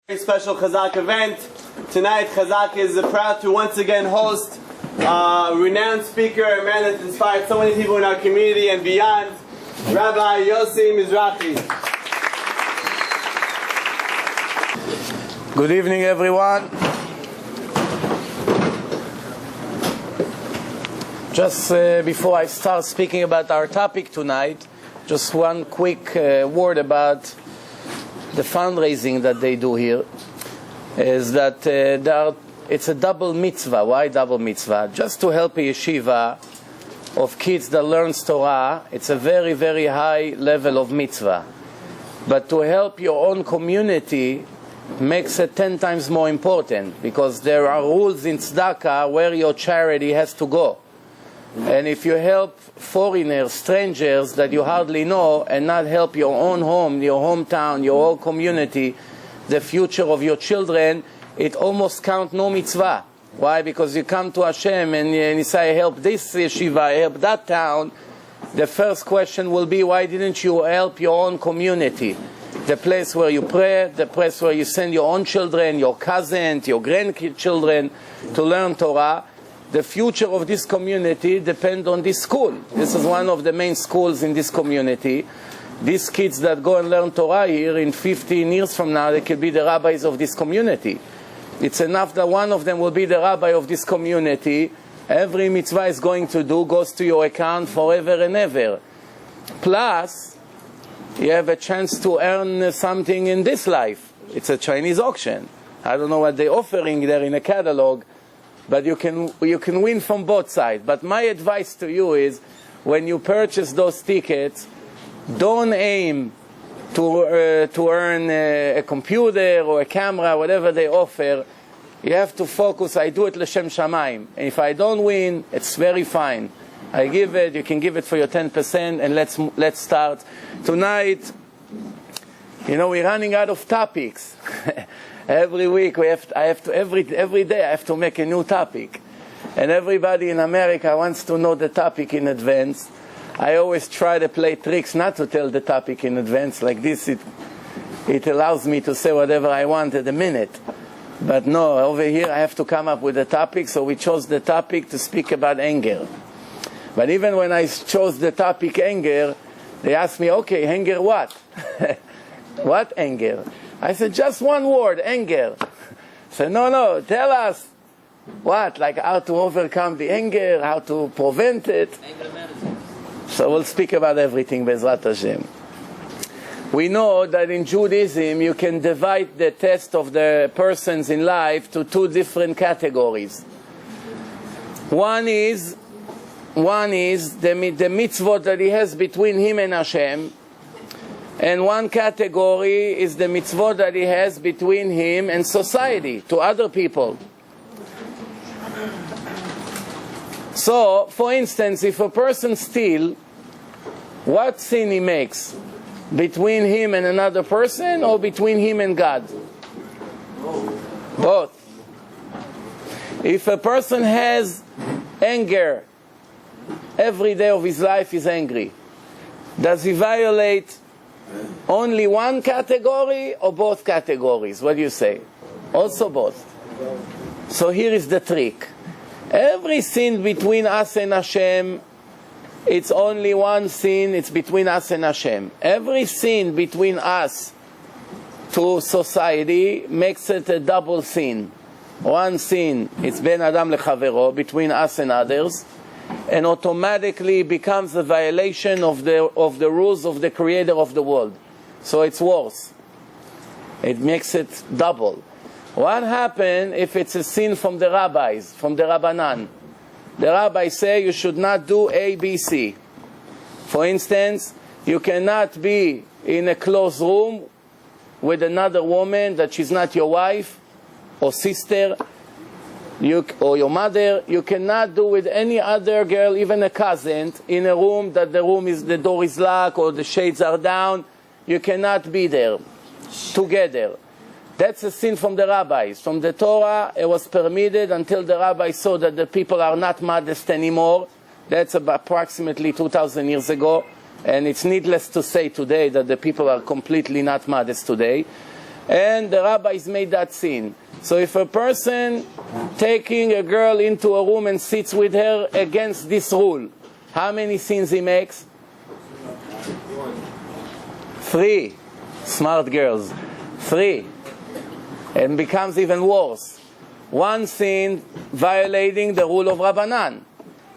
Very special Chazak event. Tonight Chazak is proud to once again host a renowned speaker, a man that inspired so many people in our community and beyond, Rabbi Mizrachi. Good evening, everyone. Just before I start speaking about our topic tonight, just one quick word about the fundraising that they do here. Is that it's a double mitzvah. Why double mitzvah? Just to help a yeshiva of kids that learns Torah, it's a very, very high level of mitzvah. But to help your own community makes it 10 times more important, because there are rules in tzedakah where your charity has to go. And if you help foreigners, strangers that you hardly know, and not help your own home, your hometown, your whole community, the future of your children, it almost counts no mitzvah. Why? Because you come to Hashem and you say, I help this yeshiva, I help that town. The first question will be, why didn't you help your own community? The place where you pray, the place where you send your own children, your cousins, your grandchildren to learn Torah. The future of this community depends on this school. This is one of the main schools in this community. These kids that go and learn Torah here, in 15 years from now, they could be the rabbis of this community. It's enough that one of them will be the rabbi of this community. Every mitzvah is going to do goes to your account forever and ever. Plus, you have a chance to earn something in this life. It's a Chinese auction. I don't know what they're offering there in a catalog, but you can win from both sides. But my advice to you is, when you purchase those tickets, don't aim to earn a computer or a camera, whatever they offer. You have to focus. I do it l'shem shamayim. And if I don't win, it's very fine. I give it. You can give it for your 10%, and let's start tonight. You know, we're running out of topics. Every week every day I have to make a new topic, and everybody in America wants to know the topic in advance. I always try to play tricks not to tell the topic in advance. Like this, it allows me to say whatever I want at a minute. But no, over here I have to come up with a topic, so we chose the topic to speak about anger. But even when I chose the topic anger, they asked me, okay, anger what? What anger? I said, just one word, anger. I said, no, tell us. What? Like how to overcome the anger, how to prevent it. Anger management. So we'll speak about everything, Bezrat Hashem. We know that in Judaism you can divide the test of the persons in life to two different categories. One is the mitzvot that he has between him and Hashem, and one category is the mitzvot that he has between him and society, to other people. So, for instance, if a person steals, what sin he makes? Between him and another person, or between him and God? Both. If a person has anger, every day of his life is angry, does he violate only one category or both categories? What do you say? Also both. So here is the trick. Every sin between us and Hashem, it's only one sin, it's between us and Hashem. Every sin between us to society makes it a double sin. One sin, it's ben adam lechavero, between us and others, and automatically becomes a violation of the rules of the creator of the world. So it's worse. It makes it double. What happens if it's a sin from the rabbis, from the Rabbanan? The rabbis say you should not do A, B, C. For instance, you cannot be in a closed room with another woman that she's not your wife or sister or your mother. You cannot do with any other girl, even a cousin, in a room that the door is locked or the shades are down. You cannot be there together. That's a sin from the rabbis. From the Torah, it was permitted until the rabbis saw that the people are not modest anymore. That's about approximately 2,000 years ago. And it's needless to say today that the people are completely not modest today. And the rabbis made that sin. So if a person taking a girl into a room and sits with her against this rule, how many sins he makes? 3. Smart girls. 3. And becomes even worse. 1 sin, violating the rule of Rabbanan.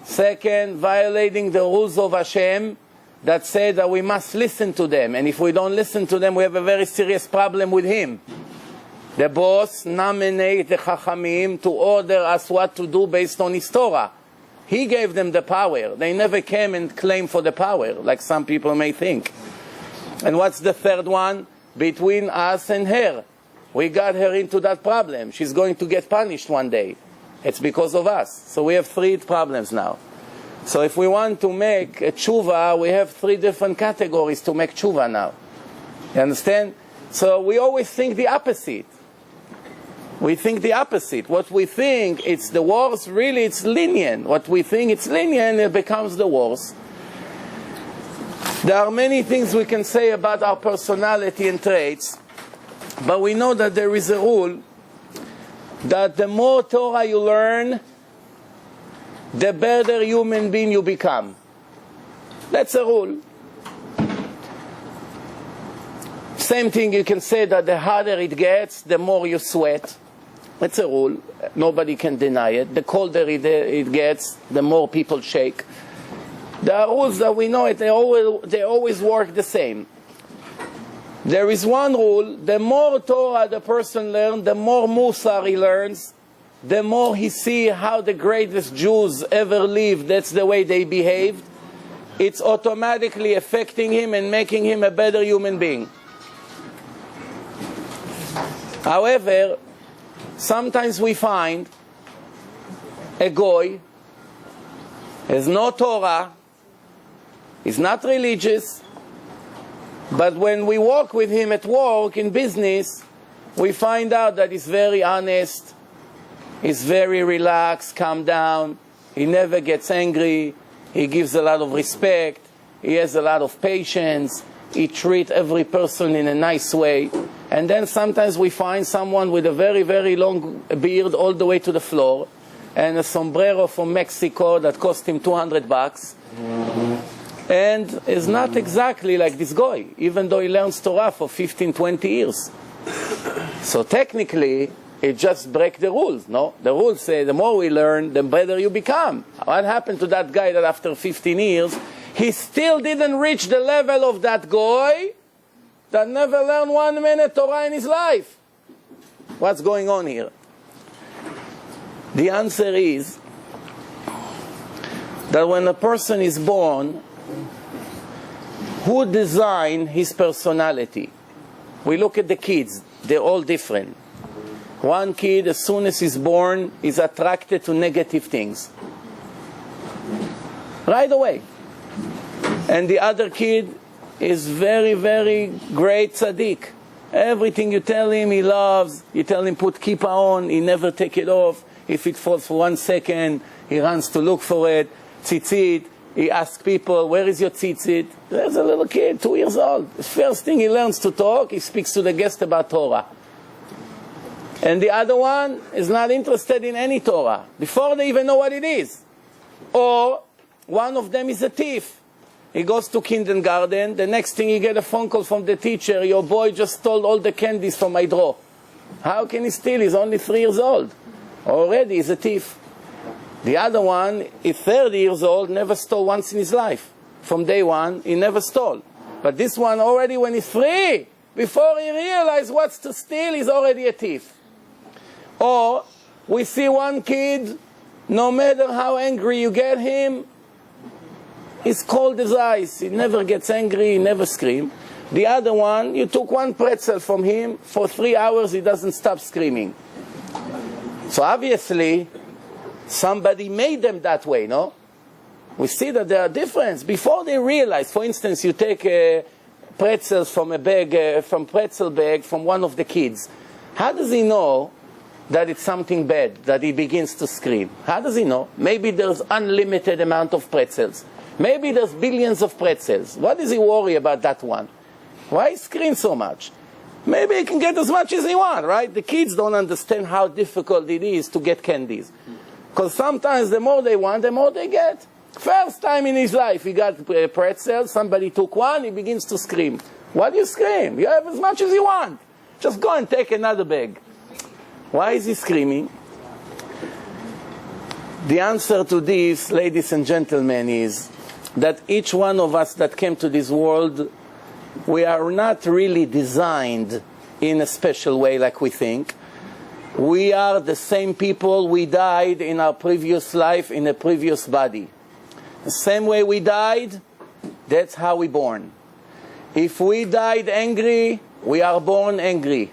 2nd, violating the rules of Hashem that say that we must listen to them. And if we don't listen to them, we have a very serious problem with him. The boss nominates the Chachamim to order us what to do based on his Torah. He gave them the power. They never came and claimed for the power, like some people may think. And what's the 3rd one? Between us and her. We got her into that problem. She's going to get punished one day. It's because of us. So we have 3 problems now. So if we want to make a tshuva, we have 3 different categories to make tshuva now. You understand? So we always think the opposite. We think the opposite. What we think it's the worst, really it's lenient. What we think it's lenient, it becomes the worst. There are many things we can say about our personality and traits, but we know that there is a rule that the more Torah you learn, the better human being you become. That's a rule. Same thing, you can say that the harder it gets, the more you sweat. That's a rule. Nobody can deny it. The colder it gets, the more people shake. There are rules that we know it. They always work the same. There is one rule. The more Torah the person learns, the more Musar he learns, the more he sees how the greatest Jews ever lived. That's the way they behaved. It's automatically affecting him and making him a better human being. However, sometimes we find a goy has no Torah, is not religious, but when we walk with him at work, in business, we find out that he's very honest, he's very relaxed, calm down, he never gets angry, he gives a lot of respect, he has a lot of patience, he treats every person in a nice way. And then sometimes we find someone with a very, very long beard all the way to the floor, and a sombrero from Mexico that cost him $200, and is not exactly like this guy, even though he learns Torah for 15, 20 years. So technically, it just breaks the rules, no? The rules say the more we learn, the better you become. What happened to that guy that after 15 years, he still didn't reach the level of that guy that never learned 1 minute Torah in his life? What's going on here? The answer is that when a person is born, who designed his personality? We look at the kids, they're all different. One kid, as soon as he's born, is attracted to negative things. Right away. And the other kid is very, very great tzaddik. Everything you tell him, he loves. You tell him put kippah on, he never take it off. If it falls for 1 second, he runs to look for it. Tzitzit, he asks people, where is your tzitzit? There's a little kid, 2 years old. The first thing he learns to talk, he speaks to the guest about Torah. And the other one is not interested in any Torah, before they even know what it is. Or one of them is a thief. He goes to kindergarten, the next thing he get a phone call from the teacher, your boy just stole all the candies from my drawer. How can he steal? He's only 3 years old. Already he's a thief. The other one is 30 years old, never stole once in his life. From day one, he never stole. But this one already when he's 3, before he realizes what's to steal, he's already a thief. Or we see one kid, no matter how angry you get him, he's cold as ice. He never gets angry, he never screams. The other one, you took 1 pretzel from him, for 3 hours he doesn't stop screaming. So obviously, somebody made them that way, no? We see that there are differences. Before they realize, for instance, you take pretzels from a bag, from pretzel bag from one of the kids. How does he know that it's something bad, that he begins to scream? How does he know? Maybe there's unlimited amount of pretzels. Maybe there's billions of pretzels. What does he worry about that one? Why scream so much? maybe he can get as much as he wants, right? The kids don't understand how difficult it is to get candies. Because sometimes the more they want, the more they get. First time in his life, he got a pretzel, somebody took one, he begins to scream. Why do you scream? You have as much as you want. Just go and take another bag. Why is he screaming? The answer to this, ladies and gentlemen, is that each one of us that came to this world, we are not really designed in a special way like we think. We are the same people we died in our previous life, in a previous body. The same way we died, that's how we born. If we died angry, we are born angry.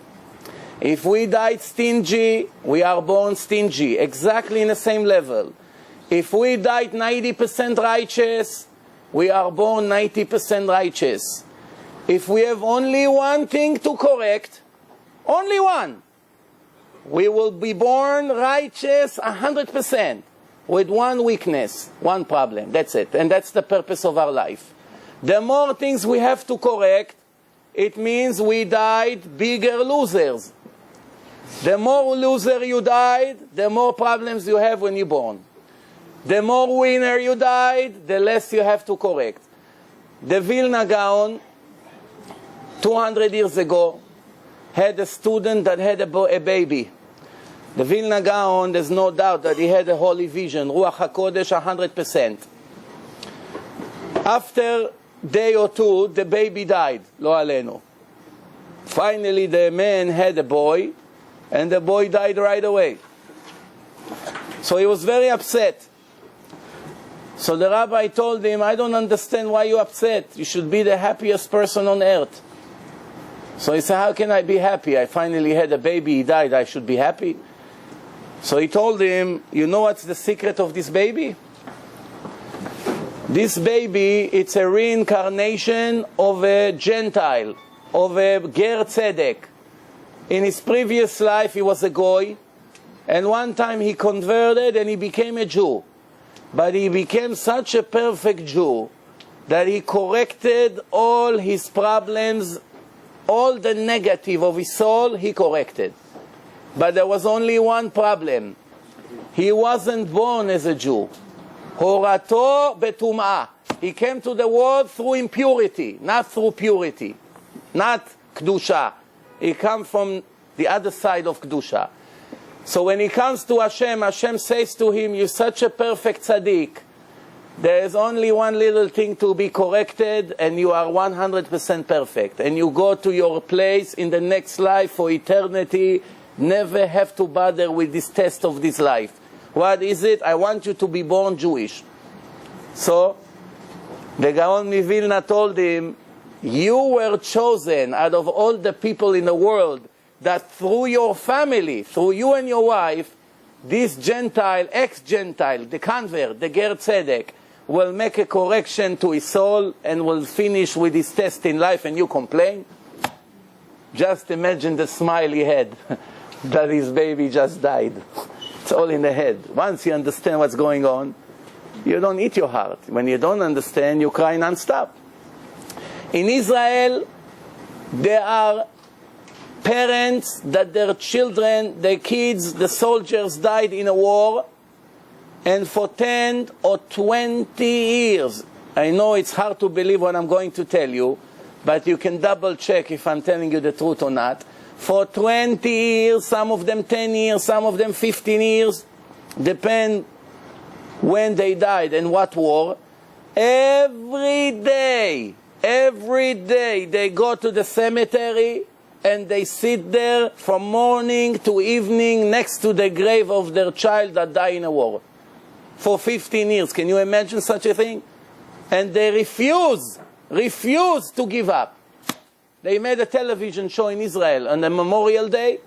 If we died stingy, we are born stingy, exactly in the same level. If we died 90% righteous, we are born 90% righteous. If we have only one thing to correct, only one, we will be born righteous 100%, with one weakness, one problem. That's it. And that's the purpose of our life. The more things we have to correct, it means we died bigger losers. The more loser you died, the more problems you have when you're born. The more winner you died, the less you have to correct. The Vilna Gaon, 200 years ago, had a student that had a baby. The Vilna Gaon, there's no doubt that he had a holy vision, Ruach HaKodesh 100%. After day or two, the baby died, lo alenu. Finally, the man had a boy, and the boy died right away. So he was very upset. So the rabbi told him, I don't understand why you're upset. You should be the happiest person on earth. So he said, how can I be happy? I finally had a baby, he died, I should be happy. So he told him, you know what's the secret of this baby? This baby, it's a reincarnation of a Gentile, of a Ger Tzedek. In his previous life, he was a Goy, and one time he converted and he became a Jew. But he became such a perfect Jew that he corrected all his problems, all the negative of his soul, he corrected. But there was only one problem. He wasn't born as a Jew. Horato betum'ah. He came to the world through impurity, not through purity, not Kedusha. He comes from the other side of Kedusha. So when he comes to Hashem, Hashem says to him, you're such a perfect tzaddik. There is only one little thing to be corrected, and you are 100% perfect. And you go to your place in the next life for eternity. Never have to bother with this test of this life. What is it? I want you to be born Jewish. So the Gaon Mivilna told him, you were chosen out of all the people in the world that through your family, through you and your wife, this Gentile, ex-Gentile, the convert, the Ger Tzedek, will make a correction to his soul and will finish with his test in life, and you complain? Just imagine the smile he had that his baby just died. It's all in the head. Once you understand what's going on, you don't eat your heart. When you don't understand, you cry non-stop. In Israel, there are parents that their children, their kids, the soldiers died in a war, and for 10 or 20 years, I know it's hard to believe what I'm going to tell you, but you can double check if I'm telling you the truth or not. For 20 years, some of them 10 years, some of them 15 years, depend when they died and what war. Every day they go to the cemetery and they sit there from morning to evening next to the grave of their child that died in a war. For 15 years, can you imagine such a thing? And they refuse to give up. They made a television show in Israel on the Memorial Day.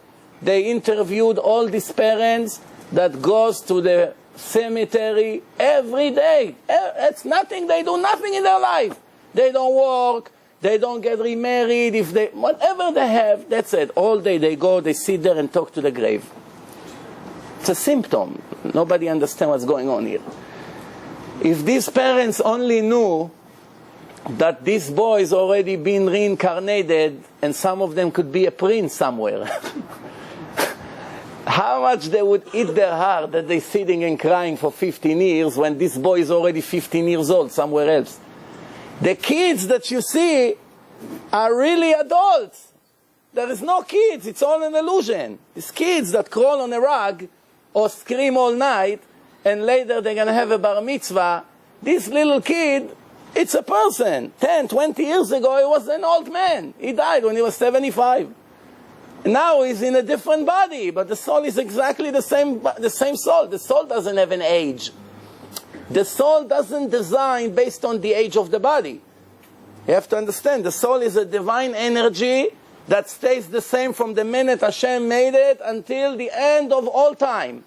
They interviewed all these parents that goes to the cemetery every day. It's nothing. They do nothing in their life. They don't work. They don't get remarried. Whatever they have, that's it. All day they go, they sit there and talk to the grave. It's a symptom. Nobody understands what's going on here. If these parents only knew that these boys already been reincarnated and some of them could be a prince somewhere. How much they would eat their heart that they're sitting and crying for 15 years when this boy is already 15 years old somewhere else. The kids that you see are really adults. There is no kids, it's all an illusion. These kids that crawl on a rug or scream all night and later they're going to have a bar mitzvah, this little kid, it's a person. 10, 20 years ago he was an old man. He died when he was 75. Now he's in a different body, but the soul is exactly the same soul. The soul doesn't have an age. The soul doesn't design based on the age of the body. You have to understand, the soul is a divine energy that stays the same from the minute Hashem made it until the end of all time.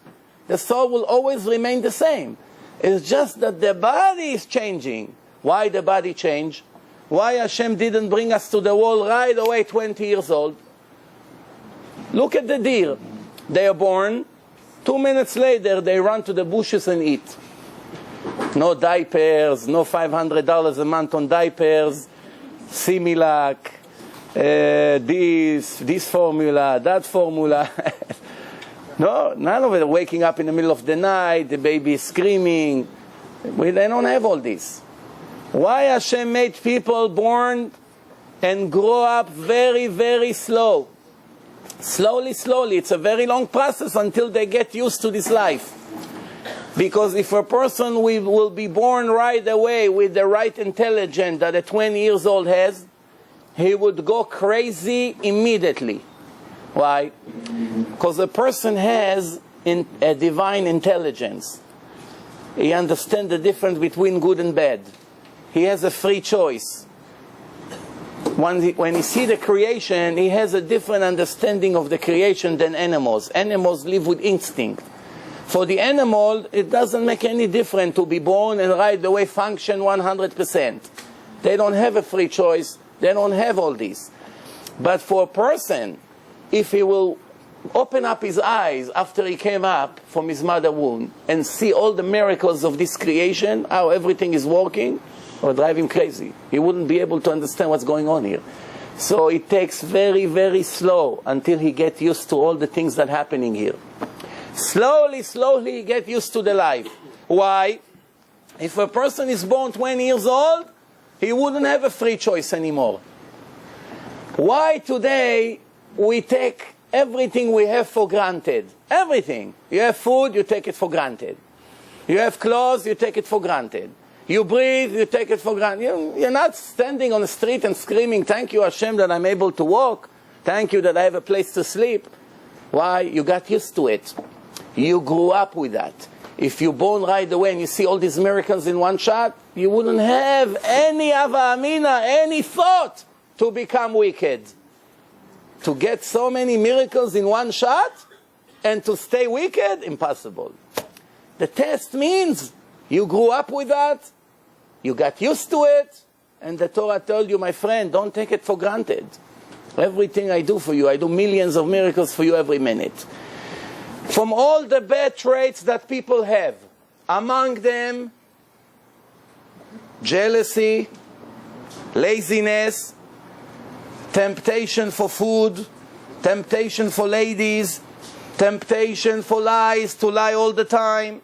The soul will always remain the same. It's just that the body is changing. Why the body change? Why Hashem didn't bring us to the world right away 20 years old? Look at the deer. They are born. 2 minutes later, they run to the bushes and eat. No diapers, no $500 a month on diapers, Similac, this formula, that formula. No, none of it. Waking up in the middle of the night, the baby is screaming. They don't have all this. Why Hashem made people born and grow up very, very slow? Slowly, slowly. It's a very long process until they get used to this life. Because if a person will be born right away with the right intelligence that a 20 years old has, he would go crazy immediately. Why? Because a person has a divine intelligence. He understands the difference between good and bad. He has a free choice. When he sees the creation, he has a different understanding of the creation than animals. Animals live with instinct. For the animal, it doesn't make any difference to be born and right away function 100%. They don't have a free choice. They don't have all this. But for a person, if he will open up his eyes after he came up from his mother womb and see all the miracles of this creation, how everything is working, it would drive him crazy. He wouldn't be able to understand what's going on here. So it takes very, very slow until he gets used to all the things that are happening here. Slowly, slowly get used to the life. Why? If a person is born 20 years old, he wouldn't have a free choice anymore. Why today we take everything we have for granted? Everything. You have food, you take it for granted. You have clothes, you take it for granted. You breathe, you take it for granted. You're not standing on the street and screaming, thank you Hashem that I'm able to walk. Thank you that I have a place to sleep. Why? You got used to it. You grew up with that. If you're born right away and you see all these miracles in one shot, you wouldn't have any Hava Amina, any thought to become wicked. To get so many miracles in one shot and to stay wicked, impossible. The test means you grew up with that, you got used to it, and the Torah told you, my friend, don't take it for granted. Everything I do for you, I do millions of miracles for you every minute. From all the bad traits that people have, among them, jealousy, laziness, temptation for food, temptation for ladies, temptation for lies, to lie all the time,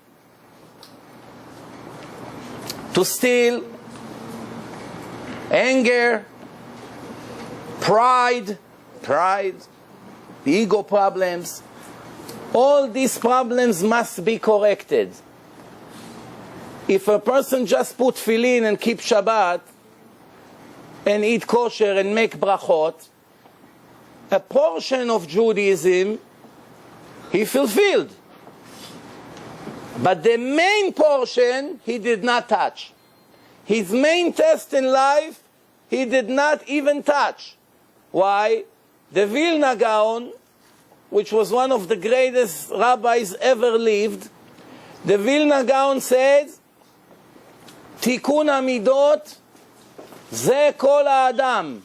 to steal, anger, pride, the ego problems. All these problems must be corrected. If a person just put tefillin and keep Shabbat and eat kosher and make brachot, a portion of Judaism he fulfilled. But the main portion he did not touch. His main test in life he did not even touch. Why? The Vilna Gaon, which was one of the greatest rabbis ever lived, the Vilna Gaon says, Tikun Amidot ze kol ha'adam.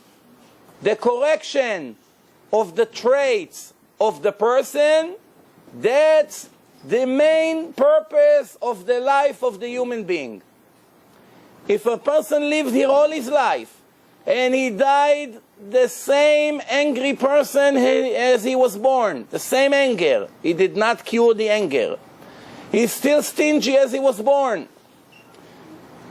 The correction of the traits of the person, that's the main purpose of the life of the human being. If a person lived here all his life and he died the same angry person as he was born, the same anger, he did not cure the anger. He's still stingy as he was born.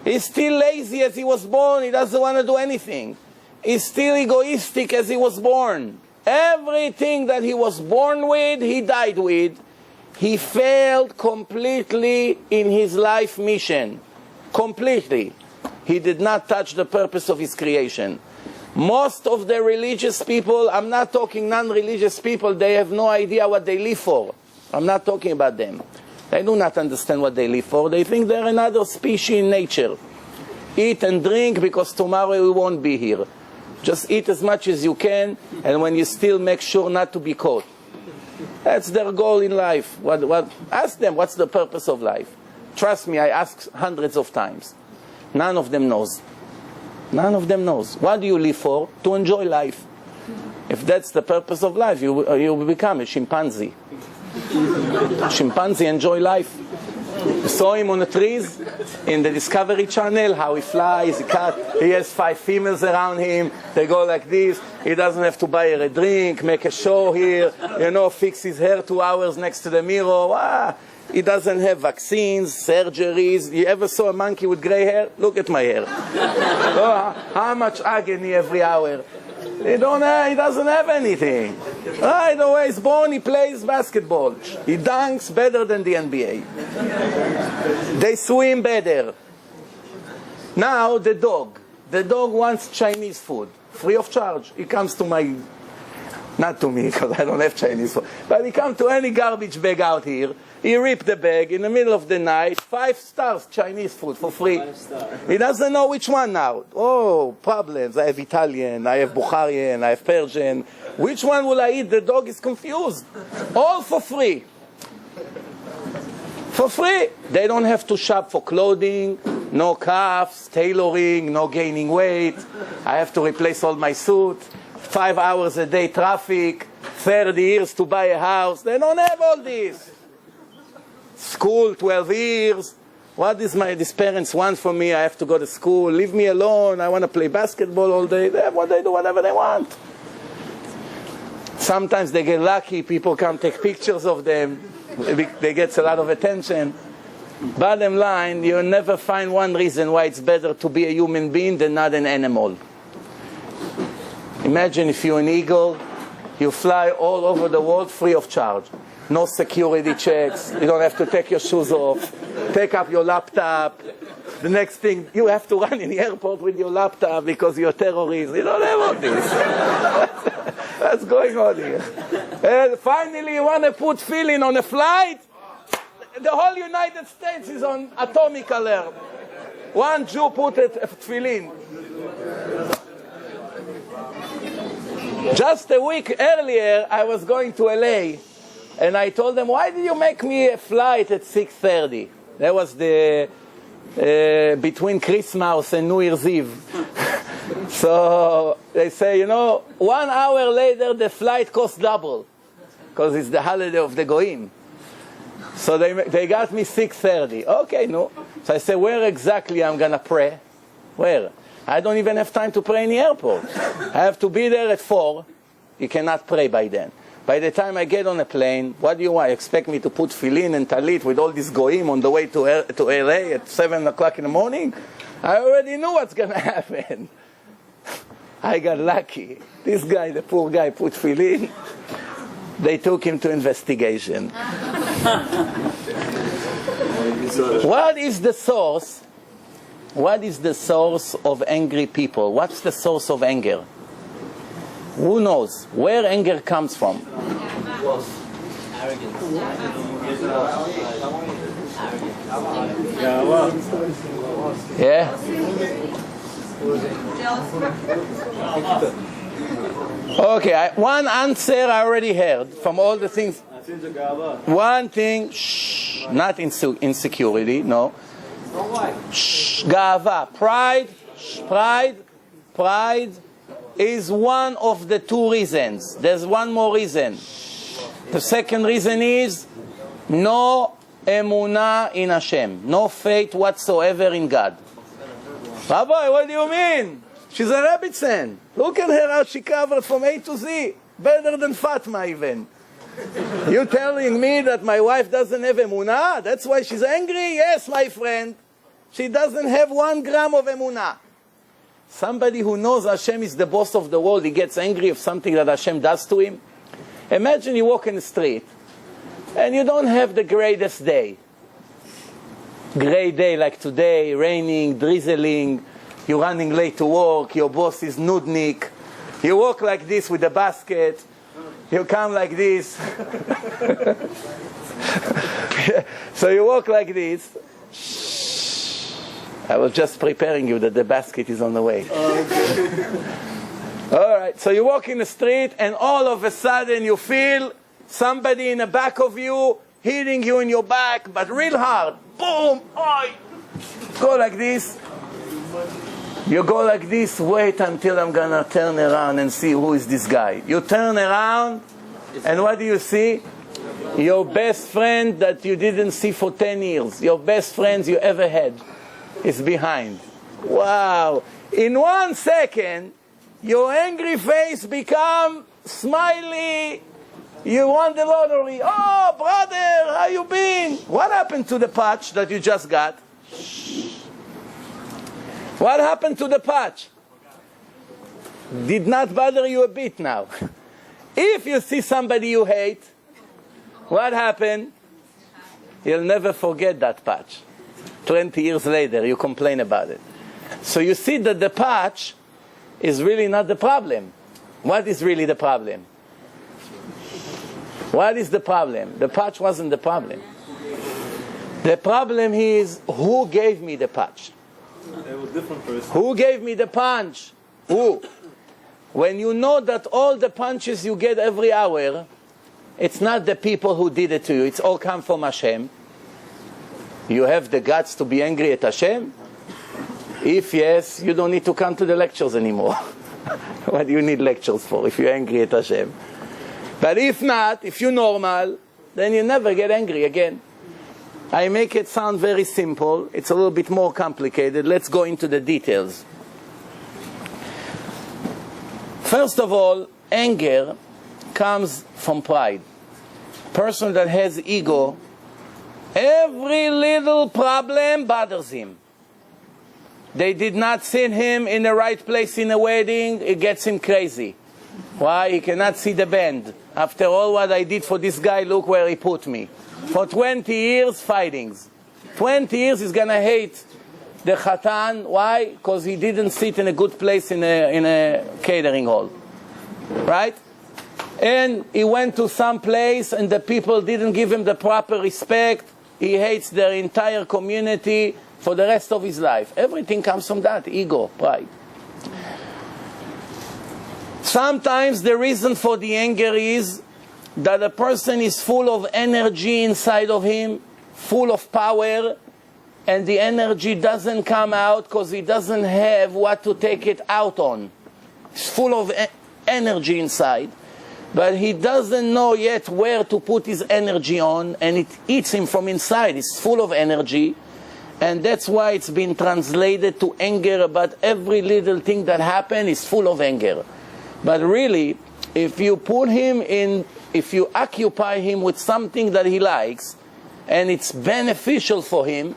He's still lazy as he was born. He doesn't want to do anything. He's still egoistic as he was born. Everything that he was born with, he died with. He failed completely in his life mission. Completely. He did not touch the purpose of his creation. Most of the religious people, I'm not talking non-religious people, they have no idea what they live for. I'm not talking about them. They do not understand what they live for. They think they're another species in nature. Eat and drink because tomorrow we won't be here. Just eat as much as you can, and when you still make sure not to be caught. That's their goal in life. Ask them, what's the purpose of life? Trust me, I asked hundreds of times. None of them knows. None of them knows. What do you live for? To enjoy life. If that's the purpose of life, you will become a chimpanzee. Chimpanzee enjoy life. You saw him on the trees in the Discovery Channel, how he flies, he has 5 females around him, they go like this, he doesn't have to buy a drink, make a show here, fix his hair 2 hours next to the mirror. He doesn't have vaccines, surgeries. You ever saw a monkey with gray hair? Look at my hair. How much agony every hour. He doesn't have anything. Right the way he's born, he plays basketball. He dunks better than the NBA. They swim better. Now the dog. The dog wants Chinese food, free of charge. He comes to not to me because I don't have Chinese food, but he comes to any garbage bag out here. He ripped the bag in the middle of the night, 5 stars Chinese food for free. He doesn't know which one now. Oh, problems. I have Italian, I have Bukharian, I have Persian. Which one will I eat? The dog is confused. All for free. For free. They don't have to shop for clothing, no cuffs, tailoring, no gaining weight. I have to replace all my suit. 5 hours a day traffic, 30 years to buy a house. They don't have all this. School, 12 years. What is these parents want from me? I have to go to school. Leave me alone. I want to play basketball all day. They do whatever they want. Sometimes they get lucky. People come take pictures of them. They get a lot of attention. Bottom line, you'll never find one reason why it's better to be a human being than not an animal. Imagine if you're an eagle, you fly all over the world free of charge. No security checks. You don't have to take your shoes off. Take up your laptop. The next thing, you have to run in the airport with your laptop because you're a terrorist. You don't have all this. That's going on here. And finally, you want to put feeling on a flight? The whole United States is on atomic alert. One Jew put a tefillin. Just a week earlier, I was going to LA, and I told them, why did you make me a flight at 6:30? That was between Christmas and New Year's Eve. So they say, 1 hour later, the flight costs double, because it's the holiday of the Goyim. So they got me 6:30. Okay, no. So I said, where exactly I'm going to pray? Where? I don't even have time to pray in the airport. I have to be there at 4. You cannot pray by then. By the time I get on a plane, what do you want? You expect me to put filin and talit with all these goyim on the way to LA at 7 o'clock in the morning? I already knew what's going to happen. I got lucky. This guy, the poor guy, put filin. They took him to investigation. What is the source? What is the source of angry people? What's the source of anger? Who knows where anger comes from? Arrogance. Yeah? Okay, one answer I already heard from all the things. One thing, not insecurity, no. Gava, pride is one of the 2 reasons. There's one more reason. The second reason is no emunah in Hashem, no faith whatsoever in God. Rabbi, what do you mean? She's a Rebbitzin. Look at her how she covered from A to Z. Better than Fatma even. You telling me that my wife doesn't have emunah? That's why she's angry? Yes, my friend. She doesn't have 1 gram of emunah. Somebody who knows Hashem is the boss of the world, he gets angry of something that Hashem does to him. Imagine you walk in the street and you don't have the greatest day. Great day like today, raining, drizzling, you're running late to work, your boss is nudnik. You walk like this with a basket. You come like this. So you walk like this. I was just preparing you that the basket is on the way. All right, so you walk in the street and all of a sudden you feel somebody in the back of you hitting you in your back, but real hard. Boom! Oi! Go like this. You go like this, wait until I'm going to turn around and see who is this guy. You turn around, and what do you see? Your best friend that you didn't see for 10 years. Your best friends you ever had is behind. Wow! In 1 second, your angry face become smiley. You won the lottery. Oh, brother, how you been? What happened to the patch that you just got? What happened to the patch? Did not bother you a bit now. If you see somebody you hate, what happened? You'll never forget that patch. 20 years later, you complain about it. So you see that the patch is really not the problem. What is really the problem? What is the problem? The patch wasn't the problem. The problem is, who gave me the patch? Who gave me the punch? Who? When you know that all the punches you get every hour, it's not the people who did it to you. It's all come from Hashem. You have the guts to be angry at Hashem? If yes, you don't need to come to the lectures anymore. What do you need lectures for if you're angry at Hashem? But if not, if you're normal, then you never get angry again. I make it sound very simple. It's a little bit more complicated. Let's go into the details. First of all, anger comes from pride. Person that has ego, every little problem bothers him. They did not see him in the right place in a wedding, it gets him crazy. Why? He cannot see the band. After all what I did for this guy, look where he put me. For 20 years, fightings. 20 years he's going to hate the Khatan. Why? Because he didn't sit in a good place in a catering hall. Right? And he went to some place and the people didn't give him the proper respect. He hates their entire community for the rest of his life. Everything comes from that, ego, pride. Sometimes the reason for the anger is that a person is full of energy inside of him, full of power, and the energy doesn't come out because he doesn't have what to take it out on. He's full of energy inside, but he doesn't know yet where to put his energy on, and it eats him from inside. He's full of energy, and that's why it's been translated to anger about every little thing that happened is full of anger. But really, if you put him in, if you occupy him with something that he likes, and it's beneficial for him,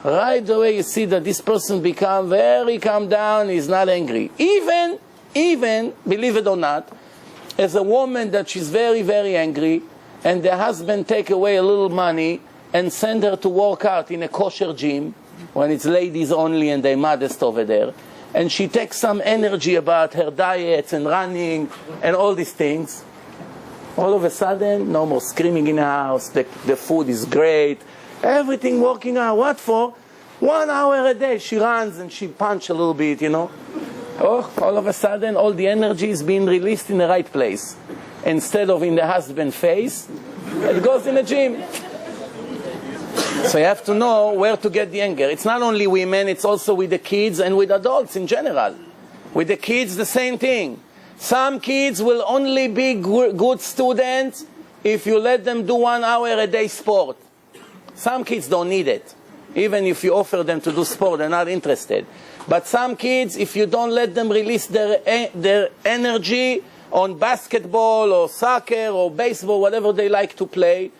right away you see that this person becomes very calm down, he's not angry. Even, believe it or not, as a woman that she's very, very angry, and the husband take away a little money and send her to work out in a kosher gym, when it's ladies only and they're modest over there, and she takes some energy about her diets and running and all these things, all of a sudden, no more screaming in the house, the food is great, everything working out. What for? 1 hour a day she runs and she punches a little bit, you know. Oh, all of a sudden, all the energy is being released in the right place. Instead of in the husband's face, it goes in the gym. So you have to know where to get the anger. It's not only women, it's also with the kids and with adults in general. With the kids, the same thing. Some kids will only be good students if you let them do 1 hour a day sport. Some kids don't need it. Even if you offer them to do sport, they're not interested. But some kids, if you don't let them release their energy on basketball or soccer or baseball, whatever they like to play,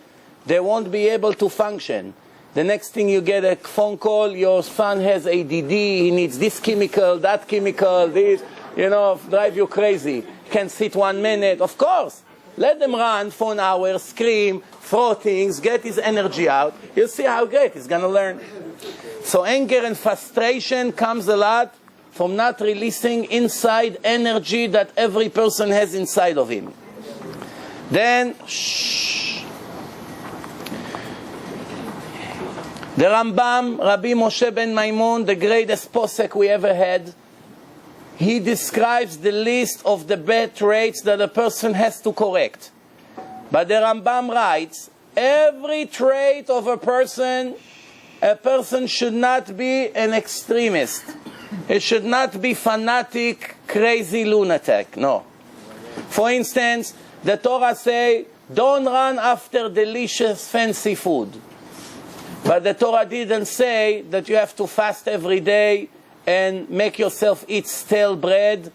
they won't be able to function. The next thing you get a phone call, your son has ADD, he needs this chemical, that chemical, this, drive you crazy. Can't sit 1 minute. Of course, let them run for an hour, scream, throw things, get his energy out. You'll see how great he's going to learn. So anger and frustration comes a lot from not releasing inside energy that every person has inside of him. Then, the Rambam, Rabbi Moshe ben Maimon, the greatest posek we ever had, he describes the list of the bad traits that a person has to correct. But the Rambam writes, every trait of a person should not be an extremist. It should not be fanatic, crazy lunatic. No. For instance, the Torah says, don't run after delicious, fancy food. But the Torah didn't say that you have to fast every day and make yourself eat stale bread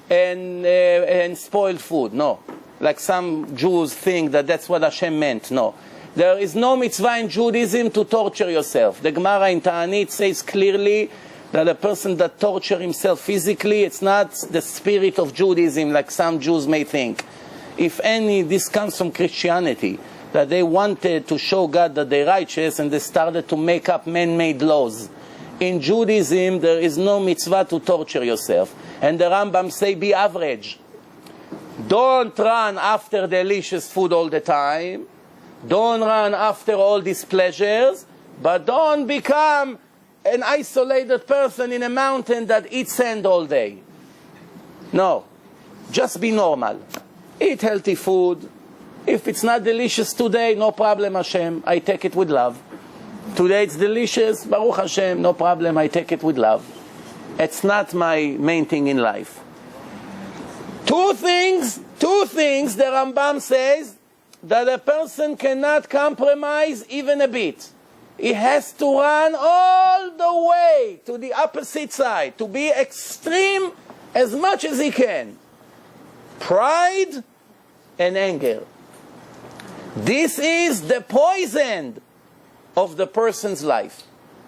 and spoiled food. No. Like some Jews think that that's what Hashem meant. No. There is no mitzvah in Judaism to torture yourself. The Gemara in Ta'anit says clearly that a person that tortures himself physically, it's not the spirit of Judaism like some Jews may think. If any, this comes from Christianity, that they wanted to show God that they're righteous and they started to make up man-made laws. In Judaism, there is no mitzvah to torture yourself. And the Rambam say, be average. Don't run after delicious food all the time. Don't run after all these pleasures. But don't become an isolated person in a mountain that eats sand all day. No. Just be normal. Eat healthy food. If it's not delicious today, no problem, Hashem. I take it with love. Today it's delicious, Baruch Hashem, no problem, I take it with love. It's not my main thing in life. Two things, the Rambam says, that a person cannot compromise even a bit. He has to run all the way to the opposite side, to be extreme as much as he can. Pride and anger. This is the poison of the person's life.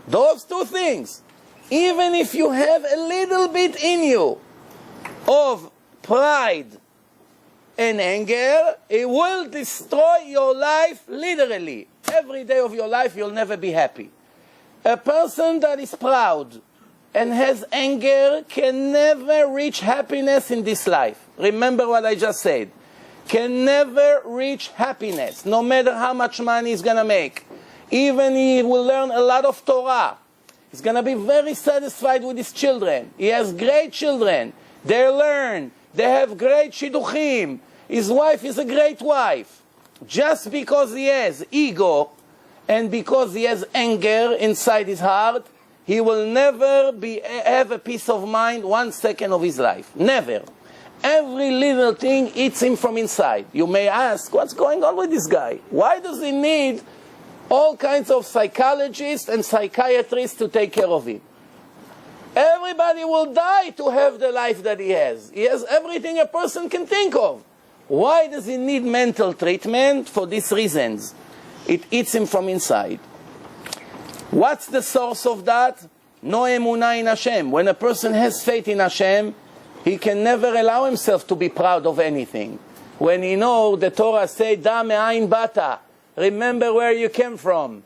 Those two things. Even if you have a little bit in you of pride and anger, it will destroy your life literally. Every day of your life you'll never be happy. A person that is proud and has anger can never reach happiness in this life. Remember what I just said. Can never reach happiness, no matter how much money he's going to make. Even he will learn a lot of Torah. He's going to be very satisfied with his children. He has great children. They learn. They have great shidduchim. His wife is a great wife. Just because he has ego and because he has anger inside his heart, he will never have a peace of mind 1 second of his life. Never. Every little thing eats him from inside. You may ask, what's going on with this guy? Why does he need all kinds of psychologists and psychiatrists to take care of him? Everybody will die to have the life that he has. He has everything a person can think of. Why does he need mental treatment? For these reasons. It eats him from inside. What's the source of that? No emunah in Hashem. When a person has faith in Hashem, he can never allow himself to be proud of anything. When he knows the Torah say, Da me'ayin bata, remember where you came from.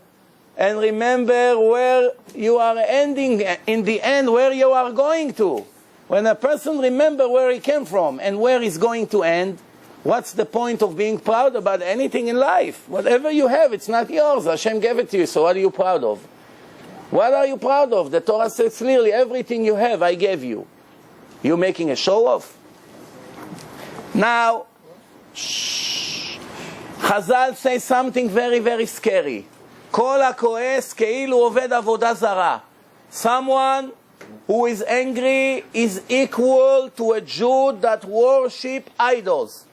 And remember where you are ending, in the end, where you are going to. When a person remembers where he came from and where he's going to end, what's the point of being proud about anything in life? Whatever you have, it's not yours. Hashem gave it to you, so what are you proud of? What are you proud of? The Torah says clearly, everything you have, I gave you. You making a show of? Now, Chazal say something very, very scary. Kol hakoes keilu oved avodah zara. Someone who is angry is equal to a Jew that worship idols,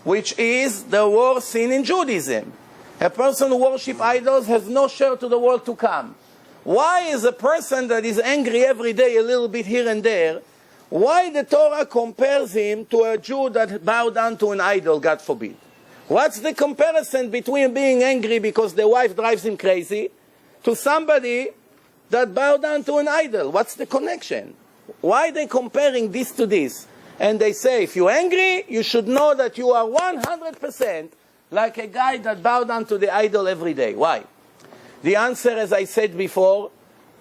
which is the worst sin in Judaism. A person who worships idols has no share to the world to come. Why is a person that is angry every day a little bit here and there, why the Torah compares him to a Jew that bowed down to an idol, God forbid? What's the comparison between being angry because the wife drives him crazy to somebody that bowed down to an idol? What's the connection? Why are they comparing this to this? And they say, if you're angry, you should know that you are 100% like a guy that bowed down to the idol every day. Why? The answer, as I said before,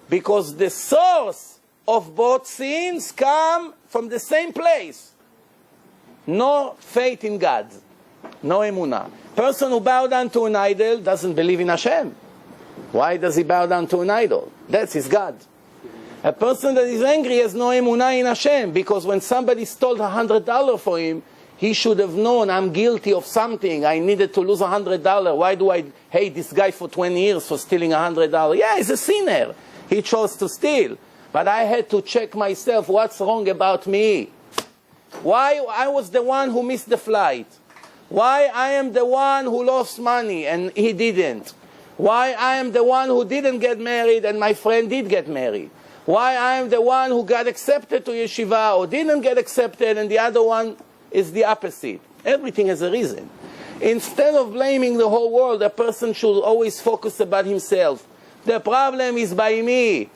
because the source of both sins come from the same place. No faith in God. No emunah. Person who bows down to an idol doesn't believe in Hashem. Why does he bow down to an idol? That's his God. A person that is angry has no emunah in Hashem, because when somebody stole $100 for him, he should have known, I'm guilty of something. I needed to lose $100. Why do I hate this guy for 20 years for stealing $100? Yeah, he's a sinner. He chose to steal. But I had to check myself, what's wrong about me? Why I was the one who missed the flight? Why I am the one who lost money and he didn't? Why I am the one who didn't get married and my friend did get married? Why I am the one who got accepted to yeshiva or didn't get accepted and the other one is the opposite? Everything has a reason. Instead of blaming the whole world, a person should always focus about himself. The problem is by me.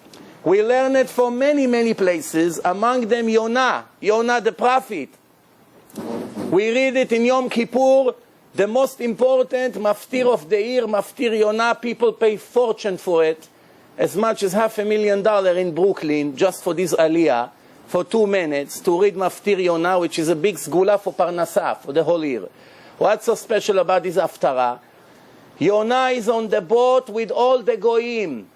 We learn it from many, many places, among them Yonah the prophet. We read it in Yom Kippur, the most important maftir of the year, maftir Yonah. People pay fortune for it, as much as $500,000 in Brooklyn, just for this aliyah, for 2 minutes, to read maftir Yonah, which is a big sgula for Parnassah, for the whole year. What's so special about this haftarah? Yonah is on the boat with all the goyim.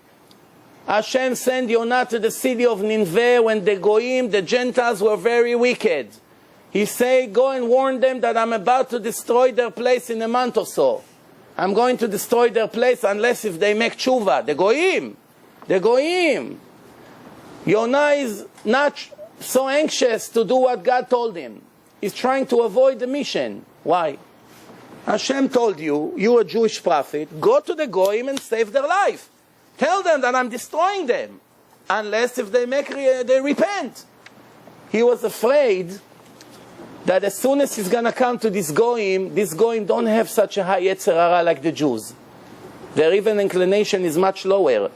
Hashem sent Yonah to the city of Nineveh when the goyim, the Gentiles, were very wicked. He said, go and warn them that I'm about to destroy their place in a month or so. I'm going to destroy their place unless if they make tshuva. The goyim. The goyim. Yonah is not so anxious to do what God told him. He's trying to avoid the mission. Why? Hashem told you, you're a Jewish prophet, go to the goyim and save their life. Tell them that I'm destroying them, unless if they repent. He was afraid that as soon as he's going to come to this goyim don't have such a high yetzer hara like the Jews. Their even inclination is much lower.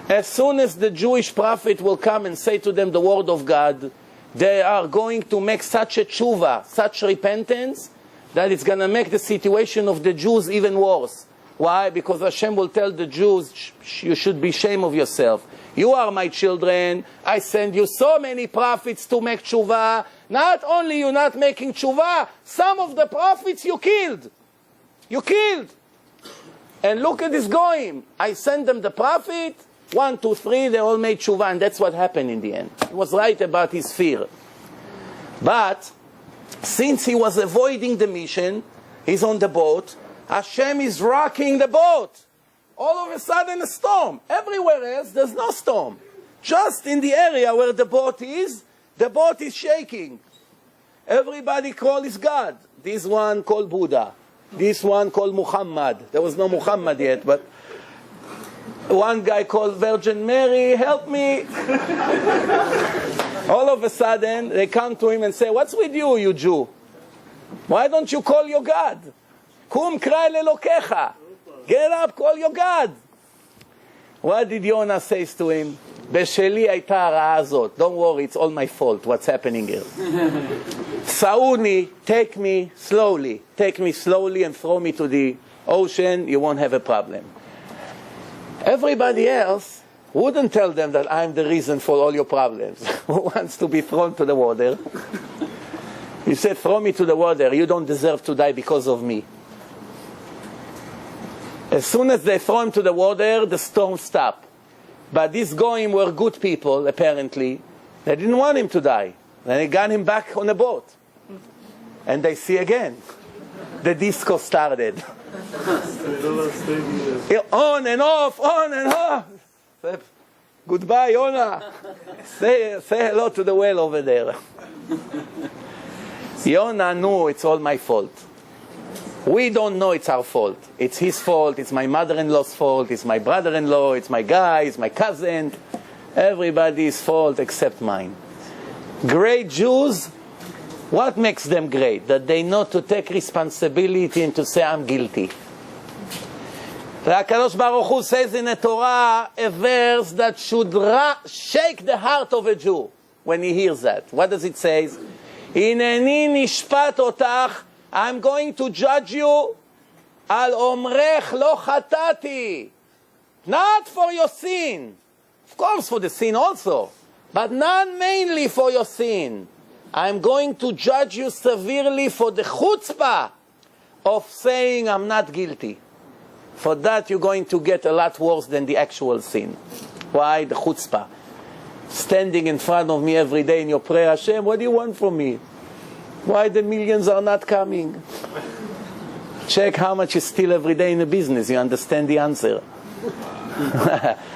As soon as the Jewish prophet will come and say to them the word of God, they are going to make such a tshuva, such repentance, that it's going to make the situation of the Jews even worse. Why? Because Hashem will tell the Jews, you should be ashamed of yourself. You are my children. I send you so many prophets to make tshuva. Not only you're not making tshuva, some of the prophets you killed. You killed. And look at this goyim. I sent them the prophet. 1, 2, 3, they all made tshuva. And that's what happened in the end. He was right about his fear. But since he was avoiding the mission, he's on the boat. Hashem is rocking the boat. All of a sudden a storm. Everywhere else there's no storm. Just in the area where the boat is shaking. Everybody call his God. This one called Buddha. This one called Muhammad. There was no Muhammad yet, but one guy called Virgin Mary, help me. All of a sudden they come to him and say, what's with you, you Jew? Why don't you call your God? Kum krai lelokecha. Get up, call your God. What did Yonah say to him? Besheli hayta hara'ah hazot. Don't worry, it's all my fault, what's happening here. Sauni, take me slowly. Take me slowly and throw me to the ocean, you won't have a problem. Everybody else wouldn't tell them that I'm the reason for all your problems. Who wants to be thrown to the water? He said, throw me to the water, you don't deserve to die because of me. As soon as they throw him to the water, the storm stopped. But these goyim were good people, apparently. They didn't want him to die. Then they got him back on the boat. And they see again. The disco started. On and off, on and off. Goodbye, Yonah. Say hello to the whale over there. Yonah knew it's all my fault. We don't know it's our fault. It's his fault, it's my mother-in-law's fault, it's my brother-in-law, it's my guy, it's my cousin. Everybody's fault except mine. Great Jews, what makes them great? That they know to take responsibility and to say, I'm guilty. HaKadosh Baruch Hu says in the Torah a verse that should shake the heart of a Jew when he hears that. What does it say? Hineni nishpat otach, I'm going to judge you al omrech lo chatati. Not for your sin. Of course for the sin also. But not mainly for your sin. I'm going to judge you severely for the chutzpah of saying I'm not guilty. For that you're going to get a lot worse than the actual sin. Why? The chutzpah. Standing in front of me every day in your prayer, Hashem, what do you want from me? Why the millions are not coming? Check how much you steal every day in the business. You understand the answer.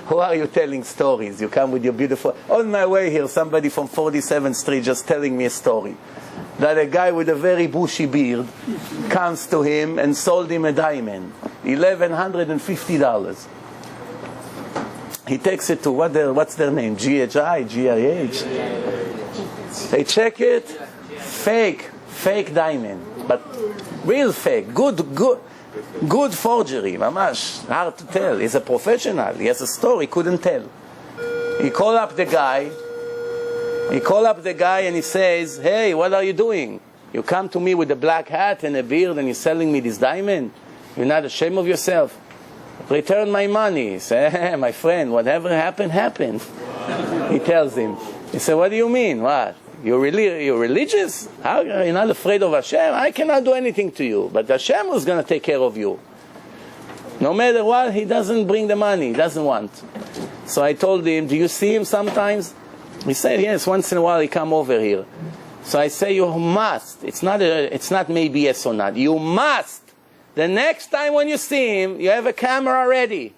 Who are you telling stories? You come with your beautiful... On my way here, somebody from 47th Street just telling me a story. That a guy with a very bushy beard comes to him and sold him a diamond. $1,150. He takes it to, what's their name? GHI? GIH? They check it. Fake diamond. But real fake. Good forgery. Mamash. Hard to tell. He's a professional. He has a story. Couldn't tell. He called up the guy. And he says, hey, what are you doing? You come to me with a black hat and a beard and you're selling me this diamond? You're not ashamed of yourself? Return my money. He said, hey, my friend, whatever happened, happened. He tells him. He said, what do you mean? What? You're religious? How, you're not afraid of Hashem? I cannot do anything to you. But Hashem was going to take care of you. No matter what, he doesn't bring the money. He doesn't want. So I told him, do you see him sometimes? He said, yes, once in a while he come over here. So I say, you must. It's not maybe yes or not. You must. The next time when you see him, you have a camera ready.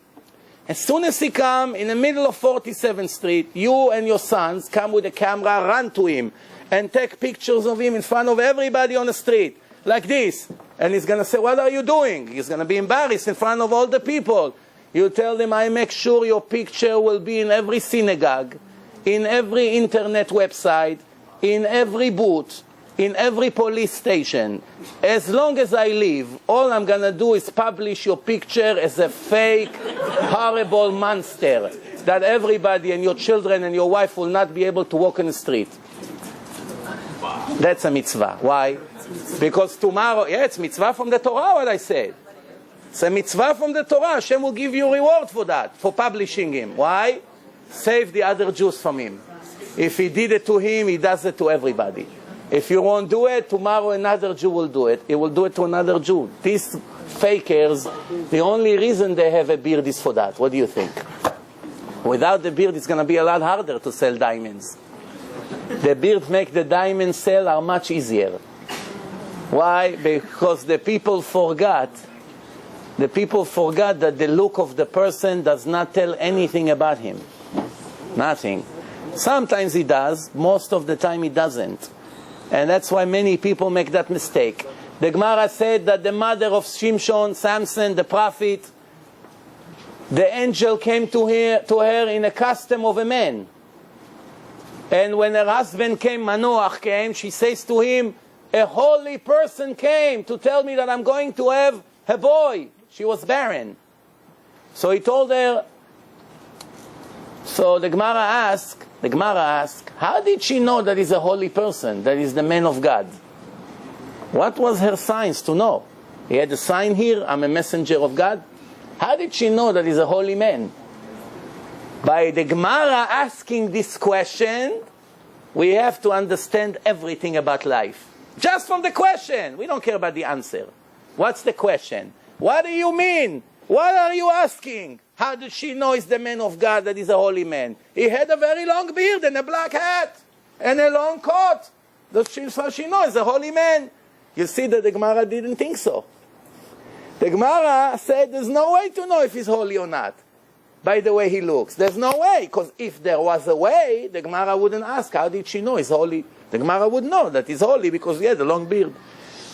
As soon as he come in the middle of 47th Street, you and your sons come with a camera, run to him, and take pictures of him in front of everybody on the street, like this. And he's going to say, what are you doing? He's going to be embarrassed in front of all the people. You tell them, I make sure your picture will be in every synagogue, in every internet website, in every booth, in every police station. As long as I live, all I'm going to do is publish your picture as a fake, horrible monster that everybody and your children and your wife will not be able to walk in the street. That's a mitzvah. Why? Because tomorrow, it's mitzvah from the Torah, what I said. It's a mitzvah from the Torah. Hashem will give you a reward for that, for publishing him. Why? Save the other Jews from him. If he did it to him, he does it to everybody. If you won't do it, tomorrow another Jew will do it. He will do it to another Jew. These fakers, the only reason they have a beard is for that. What do you think? Without the beard, it's going to be a lot harder to sell diamonds. The beard make the diamond sell are much easier. Why? Because the people forgot that the look of the person does not tell anything about him. Nothing. Sometimes he does. Most of the time he doesn't. And that's why many people make that mistake. The Gemara said that the mother of Shimshon, Samson, the prophet, the angel came to her in a custom of a man. And when her husband came, Manoach came, she says to him, a holy person came to tell me that I'm going to have a boy. She was barren. So he told her, so the Gemara asked, how did she know that he's a holy person, that he's the man of God? What was her signs to know? He had a sign here, I'm a messenger of God. How did she know that he's a holy man? By the Gemara asking this question, we have to understand everything about life. Just from the question. We don't care about the answer. What's the question? What do you mean? What are you asking? How did she know he's the man of God, that he's a holy man? He had a very long beard and a black hat and a long coat. That's how she knows he's a holy man. You see that the Gemara didn't think so. The Gemara said there's no way to know if he's holy or not by the way he looks. There's no way, because if there was a way, the Gemara wouldn't ask, how did she know he's holy? The Gemara would know that he's holy because he had a long beard.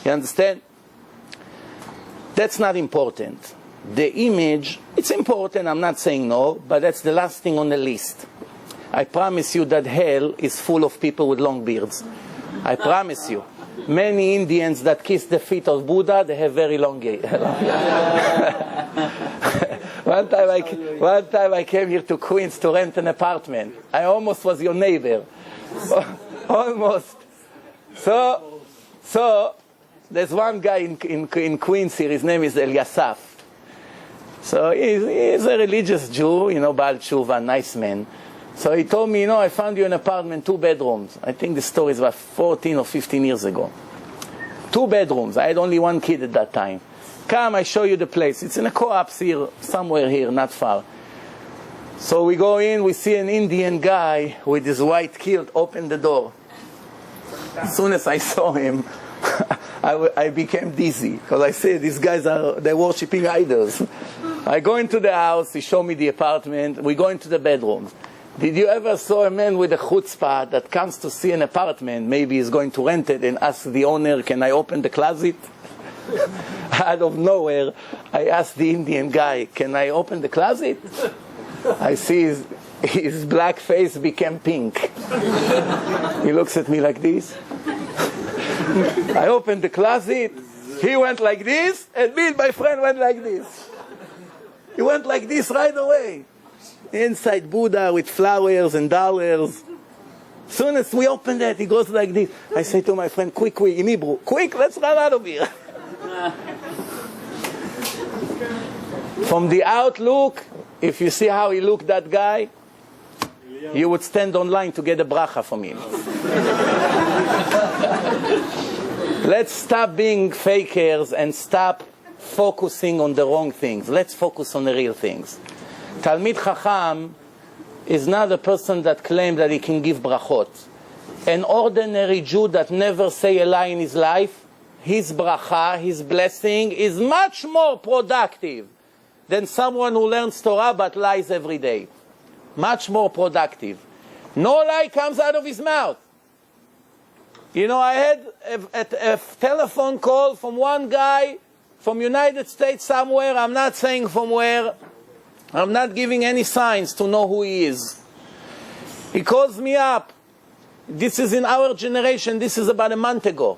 You understand? That's not important. The image, it's important, I'm not saying no, but that's the last thing on the list. I promise you that hell is full of people with long beards. I promise you. Many Indians that kiss the feet of Buddha, they have very long hair. One time I came here to Queens to rent an apartment. I almost was your neighbor. Almost. So there's one guy in Queens here, his name is Eliasaf. So he's a religious Jew, Baal Tshuva, nice man. So he told me, I found you an apartment, 2 bedrooms. I think the story is about 14 or 15 years ago. 2 bedrooms. I had only 1 kid at that time. Come, I show you the place. It's in a co-ops here, somewhere here, not far. So we go in, we see an Indian guy with his white kilt open the door. As soon as I saw him, I became dizzy, because I said, these guys they're worshipping idols. I go into the house, he showed me the apartment, we go into the bedrooms. Did you ever saw a man with a chutzpah that comes to see an apartment, maybe he's going to rent it, and ask the owner, can I open the closet? Out of nowhere, I asked the Indian guy, can I open the closet? I see his black face became pink. He looks at me like this. I opened the closet, he went like this, and me and my friend went like this. He went like this right away. Inside Buddha with flowers and dollars. As soon as we open that, he goes like this. I say to my friend, quick, in Hebrew, quick, let's run out of here. From the outlook, if you see how he looked, that guy, you would stand online to get a bracha from him. Let's stop being fakers and stop focusing on the wrong things. Let's focus on the real things. Talmid Chacham is not a person that claims that he can give brachot. An ordinary Jew that never say a lie in his life, his bracha, his blessing, is much more productive than someone who learns Torah but lies every day. Much more productive. No lie comes out of his mouth. I had a telephone call from one guy from United States somewhere, I'm not saying from where, I'm not giving any signs to know who he is. He calls me up. This is in our generation, this is about a month ago.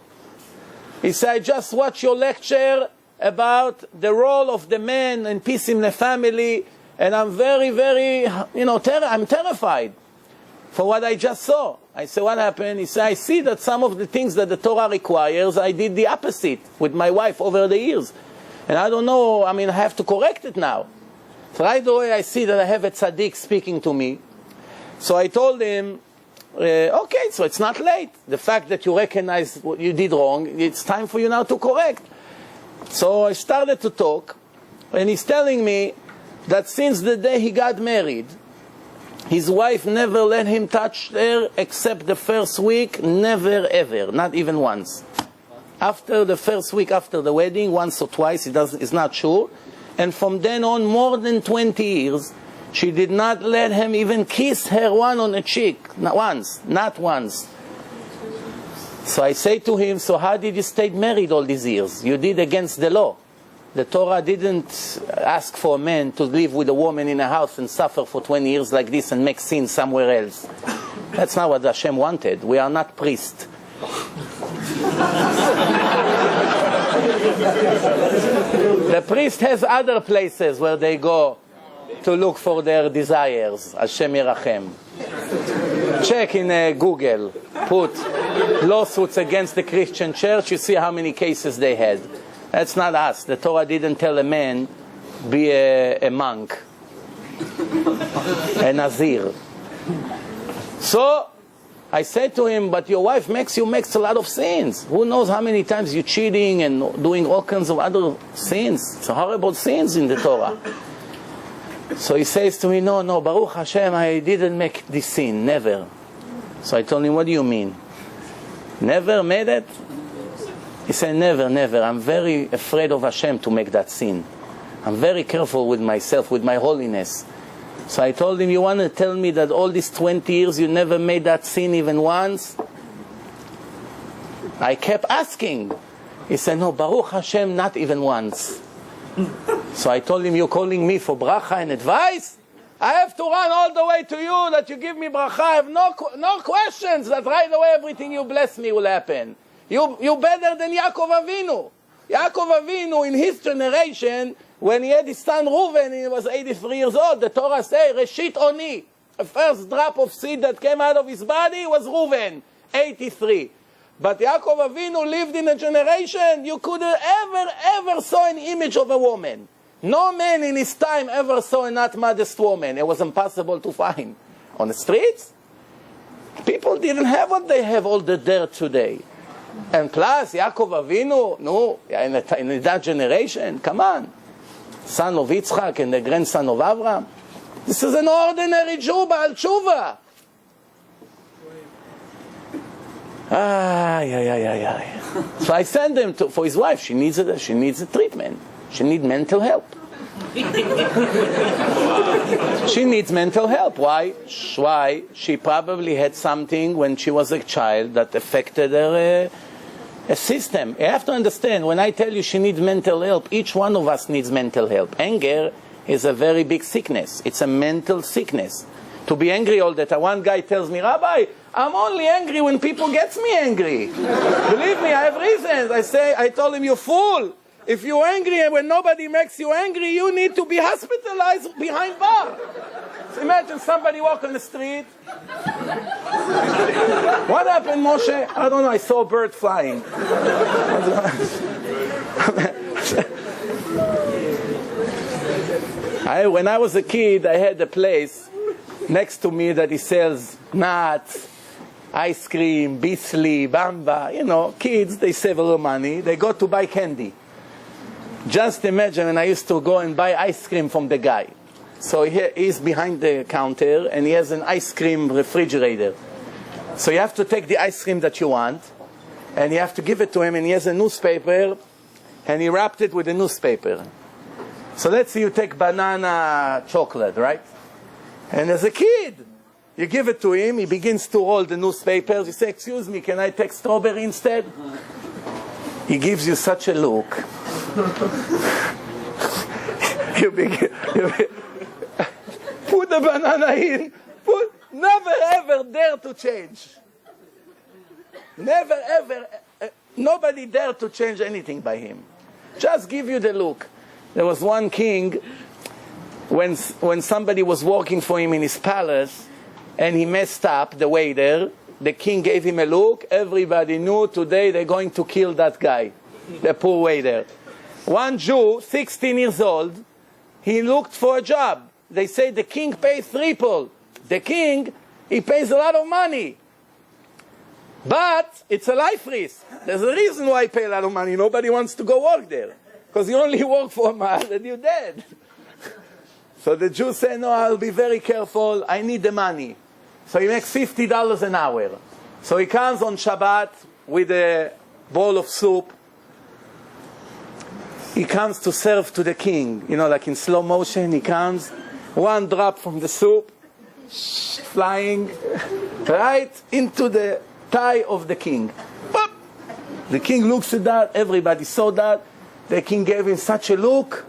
He said, I just watched your lecture about the role of the man and peace in the family, and I'm very, very, I'm terrified for what I just saw. I said, what happened? He said, I see that some of the things that the Torah requires, I did the opposite with my wife over the years. And I don't know, I have to correct it now. So right away I see that I have a tzaddik speaking to me. So I told him, okay, so it's not late. The fact that you recognize what you did wrong, it's time for you now to correct. So I started to talk, and he's telling me that since the day he got married, his wife never let him touch her except the first week, never ever, not even once. After the first week after the wedding, once or twice, he's not sure. And from then on, more than 20 years, she did not let him even kiss her one on the cheek. Not once. So I say to him, so how did you stay married all these years? You did against the law. The Torah didn't ask for a man to live with a woman in a house and suffer for 20 years like this and make sin somewhere else. That's not what Hashem wanted. We are not priests. The priest has other places where they go to look for their desires. Hashem Yerachem. Check in Google. Put lawsuits against the Christian church. You see how many cases they had. That's not us. The Torah didn't tell a man, be a monk, a Nazir. So I said to him, but your wife makes a lot of sins. Who knows how many times you're cheating and doing all kinds of other sins. It's horrible sins in the Torah. So he says to me, no, Baruch Hashem, I didn't make this sin, never. So I told him, what do you mean? Never made it? He said, never. I'm very afraid of Hashem to make that sin. I'm very careful with myself, with my holiness. So I told him, you want to tell me that all these 20 years you never made that sin even once? I kept asking. He said, no, Baruch Hashem, not even once. So I told him, you're calling me for bracha and advice? I have to run all the way to you that you give me bracha. I have no questions that right away everything you bless me will happen. You're better than Yaakov Avinu. Yaakov Avinu in his generation, when he had his son Reuven, he was 83 years old, the Torah says, Reshit Oni, the first drop of seed that came out of his body was Reuven, 83. But Yaakov Avinu lived in a generation you could ever saw an image of a woman. No man in his time ever saw a not modest woman. It was impossible to find. On the streets, people didn't have what they have all the dirt today. And plus, Yaakov Avinu, no, in that generation, come on. Son of Yitzchak and the grandson of Abraham. This is an ordinary Jew, Baal Tshuva. So I sent him for his wife. She needs a treatment. She needs mental help. She needs mental help. Why? She probably had something when she was a child that affected her system. You have to understand, when I tell you she needs mental help, each one of us needs mental help. Anger is a very big sickness. It's a mental sickness. To be angry all the time. One guy tells me, Rabbi, I'm only angry when people get me angry. Believe me, I have reasons. I told him, you fool. If you're angry and when nobody makes you angry, you need to be hospitalized behind bar. So imagine somebody walk on the street. What happened, Moshe? I don't know, I saw a bird flying. When I was a kid, I had a place next to me that he sells nuts, ice cream, bisli, bamba. You know, kids, they save a little money. They go to buy candy. Just imagine when I used to go and buy ice cream from the guy. So he's behind the counter and he has an ice cream refrigerator. So you have to take the ice cream that you want and you have to give it to him, and he has a newspaper and he wrapped it with a newspaper. So let's say you take banana chocolate, right? And as a kid, you give it to him, he begins to roll the newspapers. You say, excuse me, can I take strawberry instead? He gives you such a look. Put the banana in. Never ever dare to change. Never ever. Nobody dare to change anything by him. Just give you the look. There was one king, when somebody was working for him in his palace, and he messed up, the waiter, the king gave him a look. Everybody knew today they're going to kill that guy, the poor waiter. One Jew, 16 years old, he looked for a job. They say the king pays triple. The king, he pays a lot of money. But it's a life risk. There's a reason why he pays a lot of money. Nobody wants to go work there. Because you only work for a month and you're dead. So the Jew said, no, I'll be very careful. I need the money. So he makes $50 an hour. So he comes on Shabbat with a bowl of soup. He comes to serve to the king. You know, like in slow motion, he comes. One drop from the soup, flying right into the thigh of the king. Pop! The king looks at that. Everybody saw that. The king gave him such a look.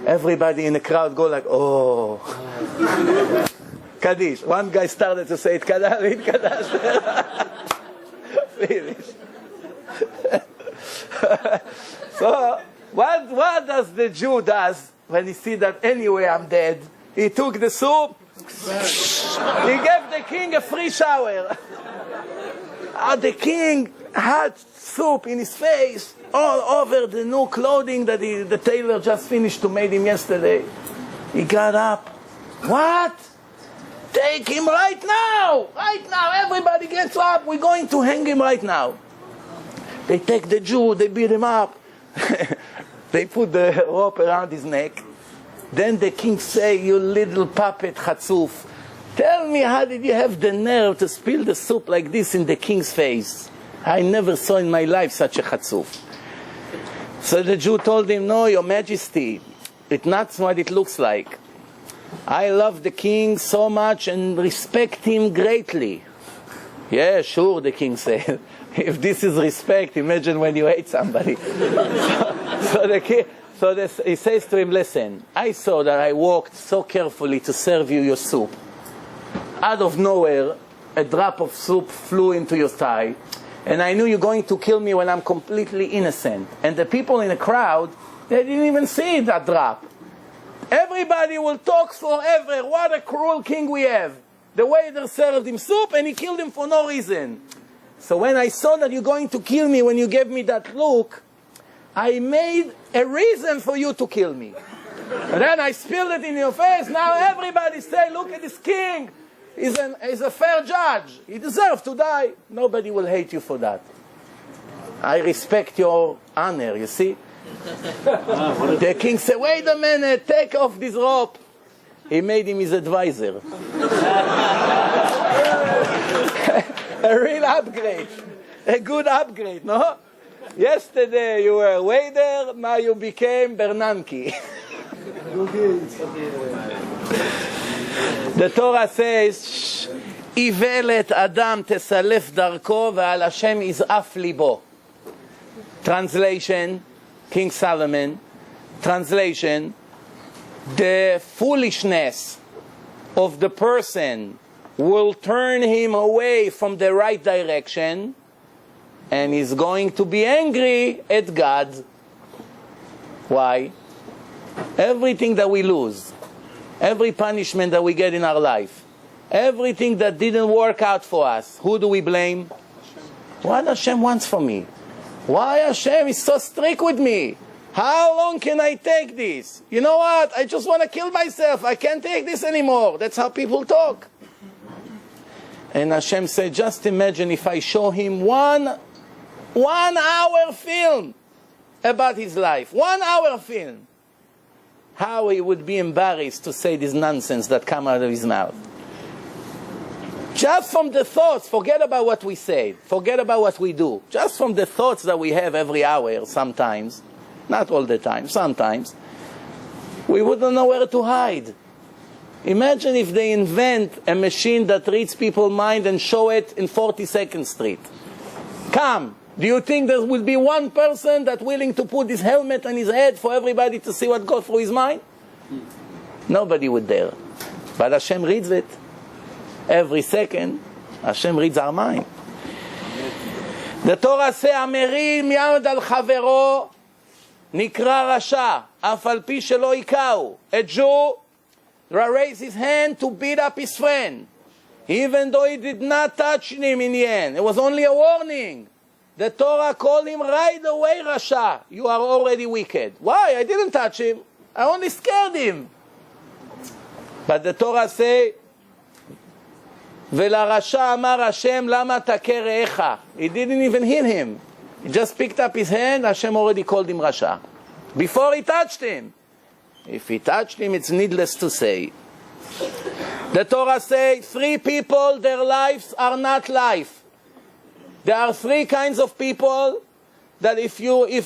Everybody in the crowd go like, oh. Kaddish. One guy started to say it, Kaddish, Kaddish. Finish. So, what does the Jew does when he sees that anyway I'm dead? He took the soup. He gave the king a free shower. The king had soup in his face, all over the new clothing that the tailor just finished to make him yesterday. He got up. What? Take him right now! Right now! Everybody gets up! We're going to hang him right now. They take the Jew, they beat him up. They put the rope around his neck. Then the king say, you little puppet Chatzuf, tell me, how did you have the nerve to spill the soup like this in the king's face? I never saw in my life such a Chatzuf. So the Jew told him, no, your majesty, it's not what it looks like. I love the king so much and respect him greatly. Yeah, sure, the king said. If this is respect, imagine when you hate somebody. So So he says to him, listen, I saw that I walked so carefully to serve you your soup. Out of nowhere, a drop of soup flew into your thigh, and I knew you're going to kill me when I'm completely innocent. And the people in the crowd, they didn't even see that drop. Everybody will talk forever. What a cruel king we have. The waiter served him soup, and he killed him for no reason. So when I saw that you're going to kill me when you gave me that look, I made a reason for you to kill me. And then I spilled it in your face. Now everybody say, look at this king. He's a fair judge. He deserves to die. Nobody will hate you for that. I respect your honor, you see. The king said, wait a minute, take off this rope. He made him his advisor. A real upgrade. A good upgrade, no? Yesterday you were a waiter, now you became Bernanke. The Torah says, איוולת אדם תסלף דרכו ועל השם יזעף ליבו. Translation, King Solomon, translation, the foolishness of the person will turn him away from the right direction, and he's going to be angry at God. Why? Everything that we lose, every punishment that we get in our life, everything that didn't work out for us, who do we blame? What Hashem wants from me? Why Hashem is so strict with me? How long can I take this? You know what? I just want to kill myself. I can't take this anymore. That's how people talk. And Hashem said, just imagine if I show him one hour film about his life. 1 hour film. How he would be embarrassed to say this nonsense that come out of his mouth. Just from the thoughts, forget about what we say, forget about what we do. Just from the thoughts that we have every hour, sometimes, not all the time, sometimes, we wouldn't know where to hide. Imagine if they invent a machine that reads people's mind and show it in 42nd Street. Come. Do you think there will be one person that's willing to put his helmet on his head for everybody to see what goes through his mind? Nobody would dare. But Hashem reads it. Every second, Hashem reads our mind. The Torah says, המרים יד על חברו נקרא רשע, אף על פי שלא היכהו. A Jew raised his hand to beat up his friend, even though he did not touch him in the end. It was only a warning. The Torah called him right away Rasha. You are already wicked. Why? I didn't touch him. I only scared him. But the Torah say, ולרשע אמר השם למה תכה רעך. He didn't even hit him. He just picked up his hand. Hashem already called him Rasha before he touched him. If he touched him, it's needless to say. The Torah say, 3 people, their lives are not life. There are 3 kinds of people that if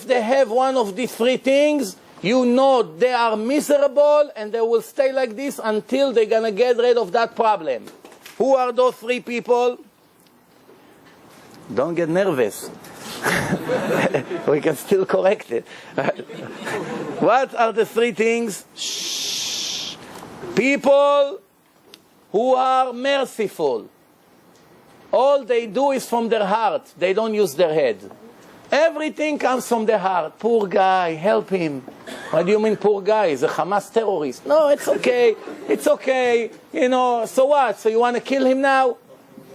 they have one of these 3 things, you know they are miserable and they will stay like this until they're going to get rid of that problem. Who are those 3 people? Don't get nervous. We can still correct it. What are the 3 things? Shh. People who are merciful. All they do is from their heart. They don't use their head. Everything comes from the heart. Poor guy, help him. What do you mean poor guy? He's a Hamas terrorist. No, it's okay. It's okay. You know, so what? So you want to kill him now?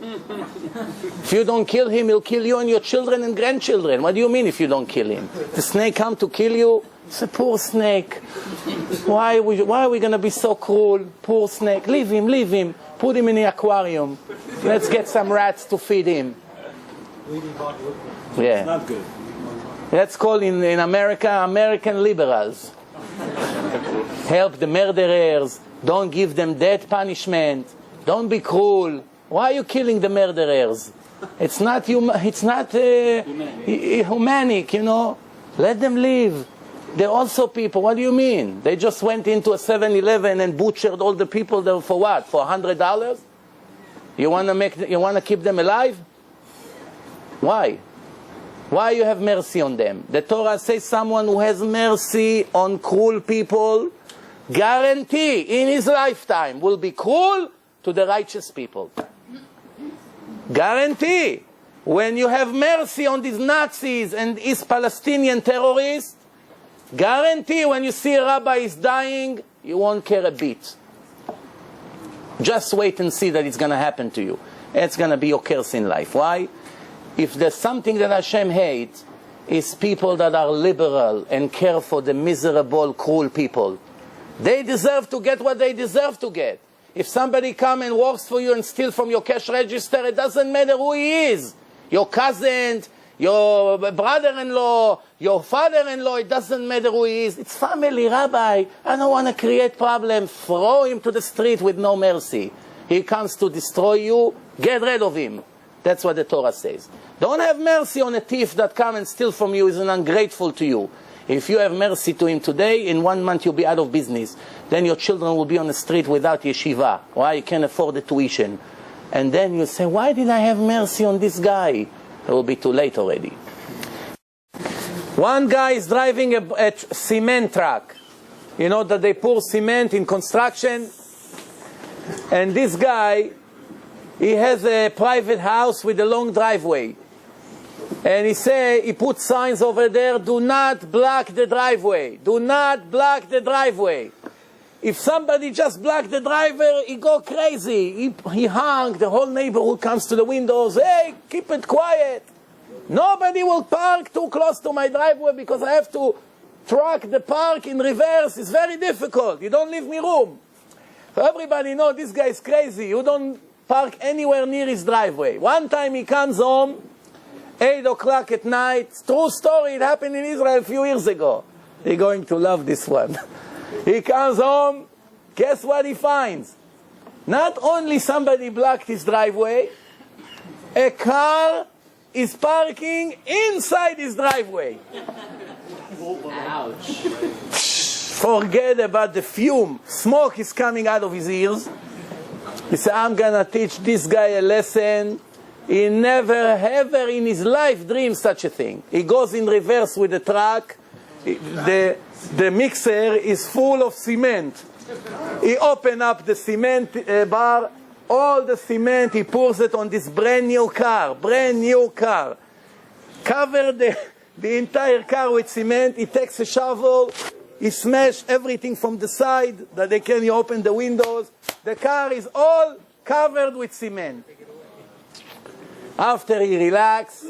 If you don't kill him, he'll kill you and your children and grandchildren. What do you mean if you don't kill him? The snake come to kill you? It's a poor snake. Why are we going to be so cruel? Poor snake. Leave him. Put him in the aquarium. Let's get some rats to feed him. Yeah. It's not good. That's called in America, American liberals. Help the murderers. Don't give them death punishment. Don't be cruel. Why are you killing the murderers? It's not humanic, you know. Let them live. They're also people. What do you mean? They just went into a 7-Eleven and butchered all the people there for what? For $100? You want to keep them alive? Why? Why you have mercy on them? The Torah says someone who has mercy on cruel people, guarantee in his lifetime will be cruel to the righteous people. Guarantee. When you have mercy on these Nazis and East Palestinian terrorists, guarantee when you see a rabbi is dying, you won't care a bit. Just wait and see that it's going to happen to you. It's going to be your curse in life. Why? If there's something that Hashem hates, it's people that are liberal and care for the miserable, cruel people. They deserve to get what they deserve to get. If somebody come and works for you and steal from your cash register, it doesn't matter who he is. Your cousin, your brother-in-law, your father-in-law, it doesn't matter who he is. It's family, Rabbi. I don't want to create problems. Throw him to the street with no mercy. He comes to destroy you. Get rid of him. That's what the Torah says. Don't have mercy on a thief that come and steal from you, is ungrateful to you. If you have mercy to him today, in 1 month you'll be out of business. Then your children will be on the street without yeshiva. Why? You can't afford the tuition. And then you say, why did I have mercy on this guy? It will be too late already. One guy is driving a cement truck. You know that they pour cement in construction. And this guy, he has a private house with a long driveway. And he put signs over there, do not block the driveway. Do not block the driveway. If somebody just blocked the driver, he go crazy. He hung, the whole neighborhood comes to the windows, hey, keep it quiet. Nobody will park too close to my driveway because I have to track the park in reverse. It's very difficult. You don't leave me room. So everybody knows this guy is crazy. You don't park anywhere near his driveway. One time he comes home, 8 o'clock at night. True story, it happened in Israel a few years ago. You're going to love this one. He comes home, guess what he finds? Not only somebody blocked his driveway, a car is parking inside his driveway. Ouch. Forget about the fume. Smoke is coming out of his ears. He said, I'm going to teach this guy a lesson. He never, ever in his life dreamed such a thing. He goes in reverse with the truck. The mixer is full of cement. He opens up the cement bar. All the cement, he pours it on this brand new car. Cover the entire car with cement. He takes a shovel. He smashed everything from the side that they can open the windows. The car is all covered with cement. After he relaxed,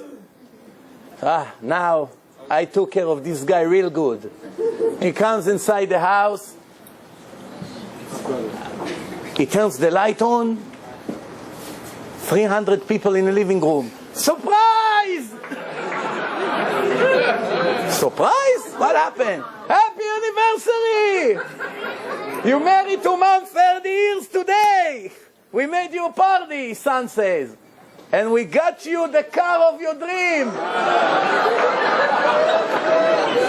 now I took care of this guy real good. He comes inside the house. He turns the light on. 300 people in the living room. Surprise! Surprise? What happened? Happy anniversary! You married to Mom 30 years today. We made you a party, son says. And we got you the car of your dream.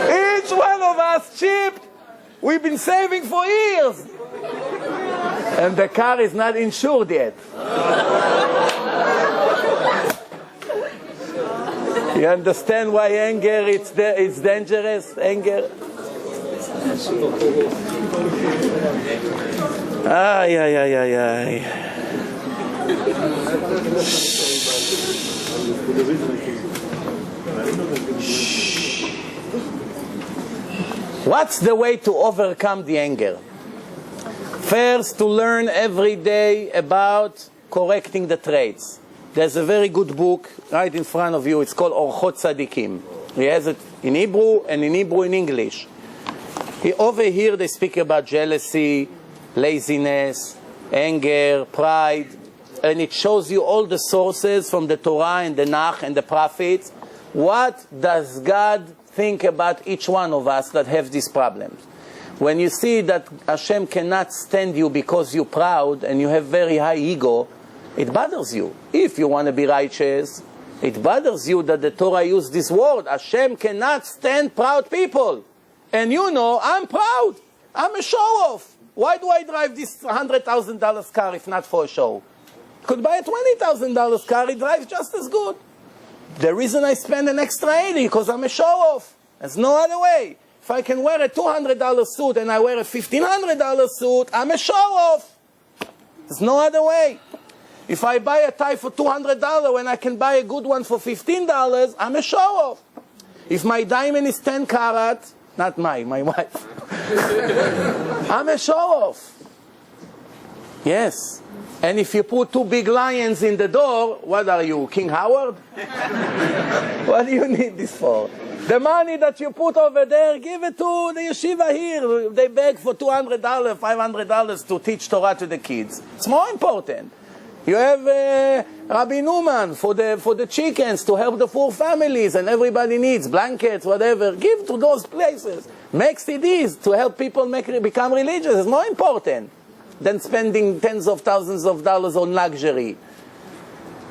Each one of us chipped. We've been saving for years. And the car is not insured yet. You understand why anger, it's dangerous? Anger? Ay, ay, ay, ay, ay. What's the way to overcome the anger? First, to learn every day about correcting the traits. There's a very good book right in front of you. It's called Orchot Tzadikim. He has it in Hebrew and in Hebrew in English. Over here they speak about jealousy, laziness, anger, pride. And it shows you all the sources from the Torah and the Nach and the prophets. What does God think about each one of us that have these problems? When you see that Hashem cannot stand you because you're proud and you have very high ego, it bothers you. If you want to be righteous, it bothers you that the Torah used this word. Hashem cannot stand proud people. And you know, I'm proud. I'm a show-off. Why do I drive this $100,000 car if not for a show? Could buy a $20,000 car, it drives just as good. The reason I spend an extra 80 because I'm a show-off. There's no other way. If I can wear a $200 suit and I wear a $1,500 suit, I'm a show-off. There's no other way. If I buy a tie for $200 when I can buy a good one for $15, I'm a show-off. If my diamond is 10 karat, not my wife, I'm a show-off. Yes. And if you put 2 big lions in the door, what are you, King Howard? What do you need this for? The money that you put over there, give it to the yeshiva here. They beg for $200, $500 to teach Torah to the kids. It's more important. You have Rabbi Newman for the chickens to help the poor families, and everybody needs blankets, whatever. Give to those places. Make CDs to help people become religious. It's more important than spending tens of thousands of dollars on luxury.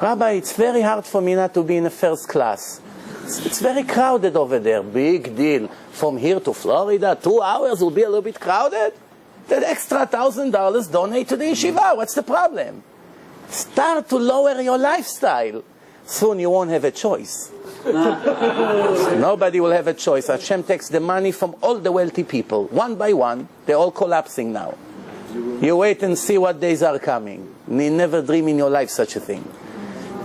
Rabbi, it's very hard for me not to be in a first class. It's very crowded over there. Big deal. From here to Florida, 2 hours will be a little bit crowded. That extra $1,000 donate to the yeshiva. What's the problem? Start to lower your lifestyle. Soon you won't have a choice. Nobody will have a choice. Hashem takes the money from all the wealthy people. One by one, they're all collapsing now. You wait and see what days are coming. You never dream in your life such a thing.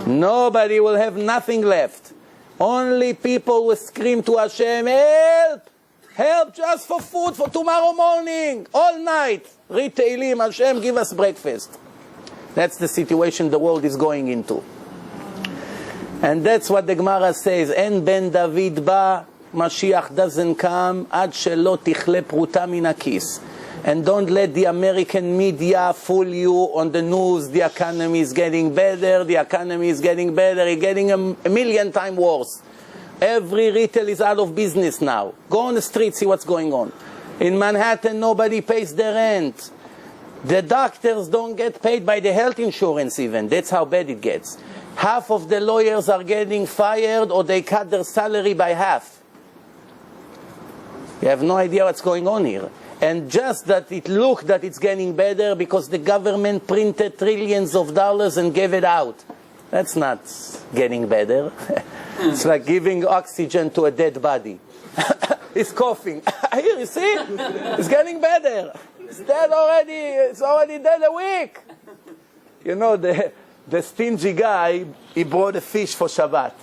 Nobody will have nothing left. Only people will scream to Hashem, help! Help just for food for tomorrow morning, all night. Read Tehillim, Hashem, give us breakfast. That's the situation the world is going into. And that's what the Gemara says, En ben David ba, Mashiach doesn't come, ad shelo tichle pruta min hakis. And don't let the American media fool you on the news. The economy is getting better. The economy is getting better. It's getting a million times worse. Every retail is out of business now. Go on the street, see what's going on. In Manhattan, nobody pays their rent. The doctors don't get paid by the health insurance even. That's how bad it gets. Half of the lawyers are getting fired or they cut their salary by half. You have no idea what's going on here. And just that it looked that it's getting better because the government printed trillions of dollars and gave it out. That's not getting better. It's like giving oxygen to a dead body. He's coughing. Here, you see? It's getting better. It's dead already. It's already dead a week. You know, the stingy guy, he brought a fish for Shabbat.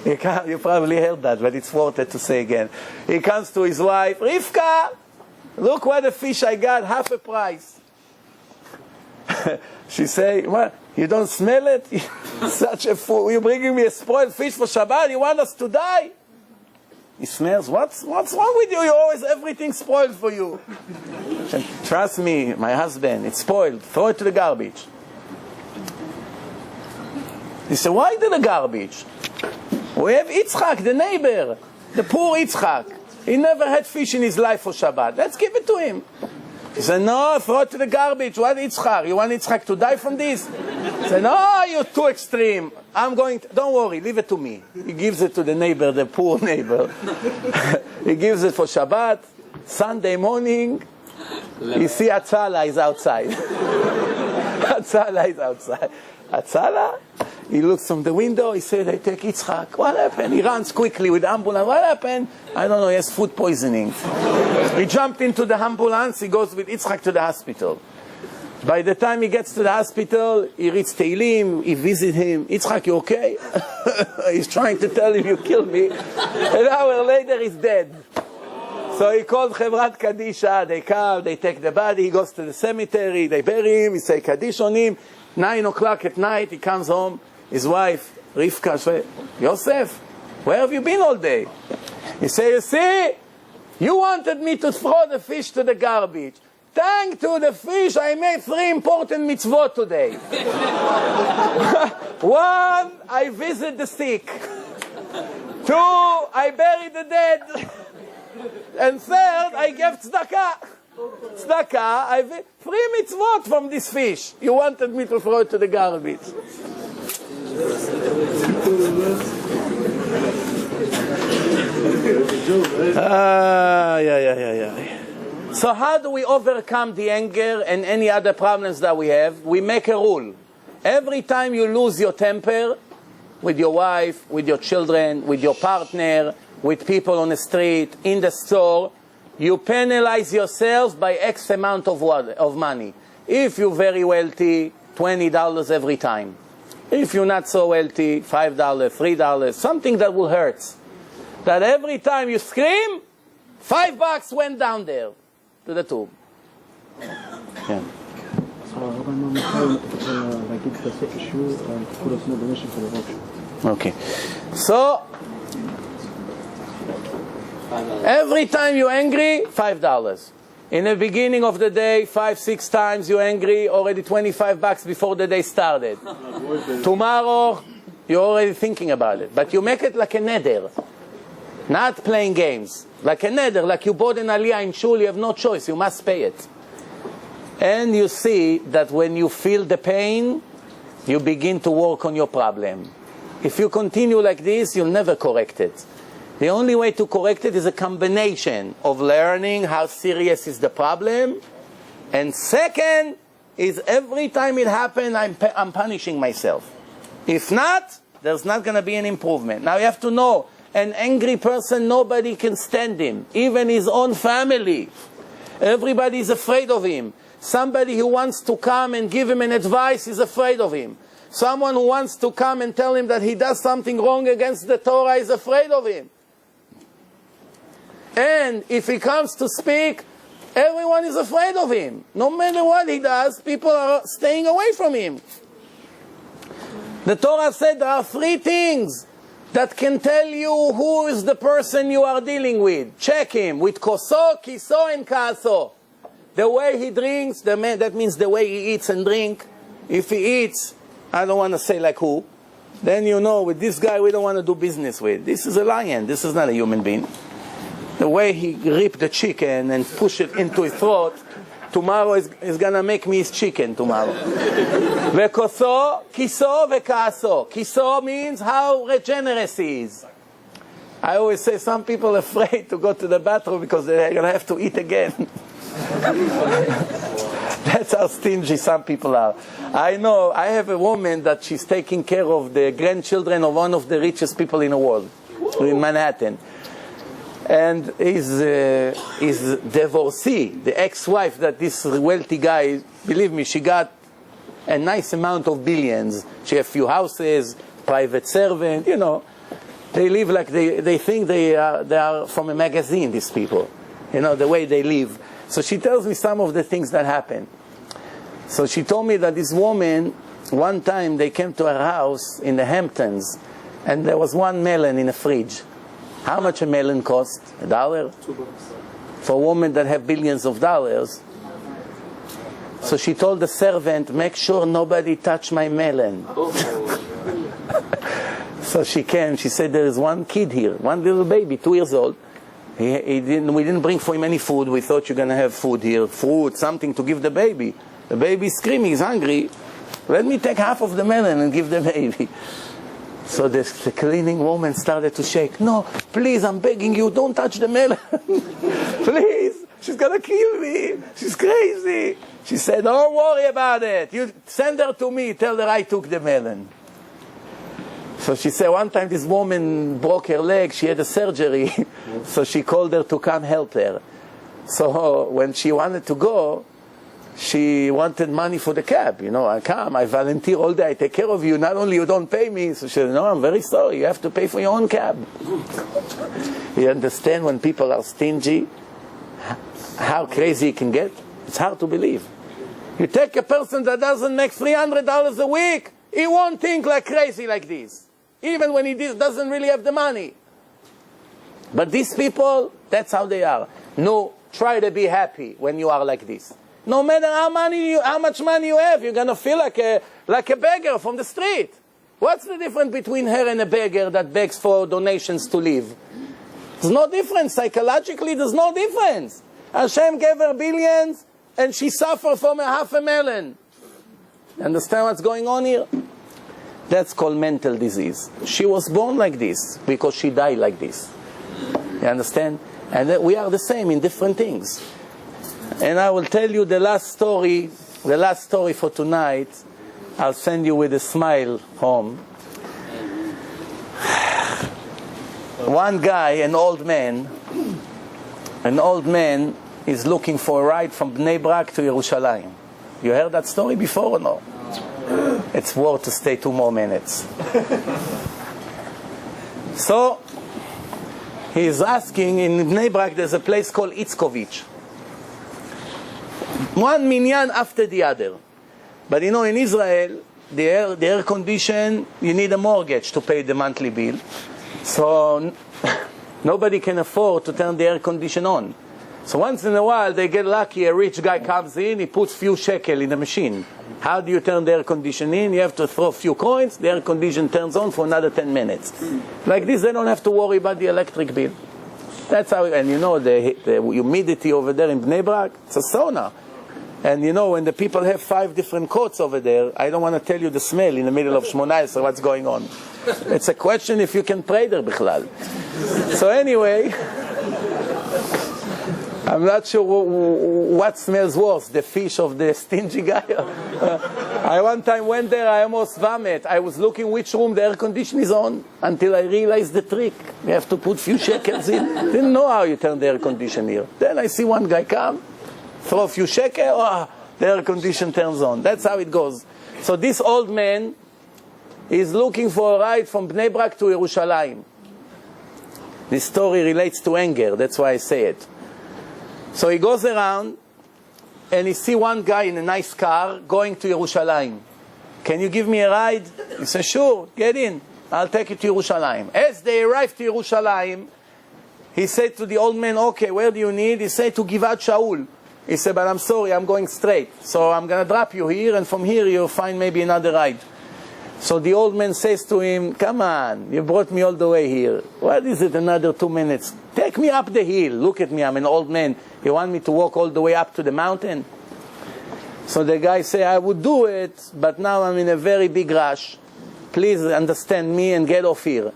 You probably heard that, but it's worth it to say again. He comes to his wife, Rivka, look what a fish I got, half a price. She say, what? You don't smell it? Such a fool. You're bringing me a spoiled fish for Shabbat? You want us to die? He smells, what's wrong with you? You always, everything spoiled for you. Trust me, my husband, it's spoiled. Throw it to the garbage. He said, why to the garbage? We have Yitzchak, the neighbor, the poor Yitzchak. He never had fish in his life for Shabbat. Let's give it to him. He said, no, throw it to the garbage. What Yitzchak? You want Yitzchak to die from this? He said, no, you're too extreme. Don't worry, leave it to me. He gives it to the neighbor, the poor neighbor. He gives it for Shabbat. Sunday morning, you see Atzala is outside. Atzala is outside. Atzala? He looks from the window, he said, I take Yitzchak. What happened? He runs quickly with the ambulance. What happened? I don't know, he has food poisoning. He jumped into the ambulance, he goes with Yitzchak to the hospital. By the time he gets to the hospital, he reads Tehillim, he visits him. Yitzchak, you okay? He's trying to tell him, you killed me. An hour later, he's dead. So he called Chevrat Kadisha, they come, they take the body, he goes to the cemetery, they bury him, he say Kaddish on him. 9 o'clock at night, he comes home. His wife, Rivka, says, Yosef, where have you been all day? He says, you see, you wanted me to throw the fish to the garbage. Thanks to the fish, I made 3 important mitzvot today. 1, I visit the sick. 2, I bury the dead. And 3rd, I gave tzedakah. Tzedakah, I 3 mitzvot from this fish. You wanted me to throw it to the garbage. So how do we overcome the anger and any other problems that we have? We make a rule. Every time you lose your temper, with your wife, with your children, with your partner, with people on the street, in the store, you penalize yourself by X amount of money. If you're very wealthy, $20 every time. If you're not so wealthy, $5, $3, something that will hurt. That every time you scream, $5 went down there to the tube. Yeah. Okay. So, every time you're angry, $5. In the beginning of the day, 5-6 times you're angry, already $25 before the day started. Tomorrow, you're already thinking about it. But you make it like a neder. Not playing games. Like a neder, like you bought an aliyah in shul, you have no choice, you must pay it. And you see that when you feel the pain, you begin to work on your problem. If you continue like this, you'll never correct it. The only way to correct it is a combination of learning how serious is the problem, and second is every time it happens, I'm punishing myself. If not, there's not going to be an improvement. Now you have to know, an angry person, nobody can stand him, even his own family. Everybody is afraid of him. Somebody who wants to come and give him an advice is afraid of him. Someone who wants to come and tell him that he does something wrong against the Torah is afraid of him. And if he comes to speak, everyone is afraid of him. No matter what he does, people are staying away from him. The Torah said there are 3 things that can tell you who is the person you are dealing with. Check him with koso, kiso, and kaaso. The way he drinks, that means the way he eats and drink. If he eats, I don't want to say like who, then you know with this guy we don't want to do business with. This is a lion, this is not a human being. The way he ripped the chicken and push it into his throat, tomorrow is going to make me his chicken tomorrow. Vekoso, kiso, vekaaso. Kiso means how regenerous he is. I always say some people are afraid to go to the bathroom because they're going to have to eat again. That's how stingy some people are. I know, I have a woman that she's taking care of the grandchildren of one of the richest people in the world, in Manhattan. And his divorcee, the ex-wife that this wealthy guy, believe me, she got a nice amount of billions. She has a few houses, private servant, you know. They live like they think they are from a magazine, these people. You know, the way they live. So she tells me some of the things that happen. So she told me that this woman, one time they came to her house in the Hamptons, and there was one melon in the fridge. How much a melon cost? $1? $2. For a woman that have billions of dollars. So she told the servant, make sure nobody touch my melon. So she came, she said, there is one kid here, one little baby, 2 years old. We didn't bring for him any food. We thought you're going to have food here, fruit, something to give the baby. The baby's screaming, he's hungry. Let me take half of the melon and give the baby. So the cleaning woman started to shake. No, please, I'm begging you, don't touch the melon. Please, she's going to kill me. She's crazy. She said, don't worry about it. You send her to me, tell her I took the melon. So she said one time this woman broke her leg, she had a surgery, so she called her to come help her. So when she wanted to go, she wanted money for the cab. You know, I come, I volunteer all day, I take care of you. Not only you don't pay me, so she said, no, I'm very sorry, you have to pay for your own cab. You understand when people are stingy, how crazy it can get? It's hard to believe. You take a person that doesn't make $300 a week, he won't think like crazy like this. Even when he doesn't really have the money. But these people, that's how they are. No, try to be happy when you are like this. No matter how much money you have, you're going to feel like a beggar from the street. What's the difference between her and a beggar that begs for donations to live? There's no difference. Psychologically, there's no difference. Hashem gave her billions, and she suffered from $500,000. Understand what's going on here? That's called mental disease. She was born like this because she died like this. You understand? And we are the same in different things. And I will tell you the last story for tonight. I'll send you with a smile home. One guy, an old man is looking for a ride from Bnei Brak to Yerushalayim. You heard that story before or no? It's worth to stay 2 more minutes. So, he's asking, in Bnei Brak there's a place called Itzkovich. One minyan after the other. But you know, in Israel, the air condition, you need a mortgage to pay the monthly bill. So nobody can afford to turn the air condition on. So once in a while they get lucky, a rich guy comes in, he puts few shekel in the machine. How do you turn the air condition in? You have to throw a few coins, the air condition turns on for another 10 minutes. Like this, they don't have to worry about the electric bill. That's how, and you know, the humidity over there in Bnei Brak, it's a sauna. And you know, when the people have 5 different coats over there, I don't want to tell you the smell in the middle of Shmona Esrei, what's going on. It's a question if you can pray there, bichlal. So anyway, I'm not sure what smells worse, the fish of the stingy guy. I one time went there, I almost vomit. I was looking which room the air condition is on until I realized the trick. You have to put few shekels in. Didn't know how you turn the air condition here. Then I see one guy come, throw a few shekels, the air condition turns on. That's how it goes. So this old man is looking for a ride from Bnei Brak to Yerushalayim. This story relates to anger, that's why I say it. So he goes around and he see one guy in a nice car going to Yerushalayim. Can you give me a ride? He says, sure, get in. I'll take you to Yerushalayim. As they arrive to Yerushalayim, he said to the old man, okay, where do you need? He said to Givat Shaul. He said, but I'm sorry, I'm going straight. So I'm going to drop you here, and from here you'll find maybe another ride. So the old man says to him, come on, you brought me all the way here. What is it, another 2 minutes? Take me up the hill. Look at me, I'm an old man. You want me to walk all the way up to the mountain? So the guy say, I would do it, but now I'm in a very big rush. Please understand me and get off here.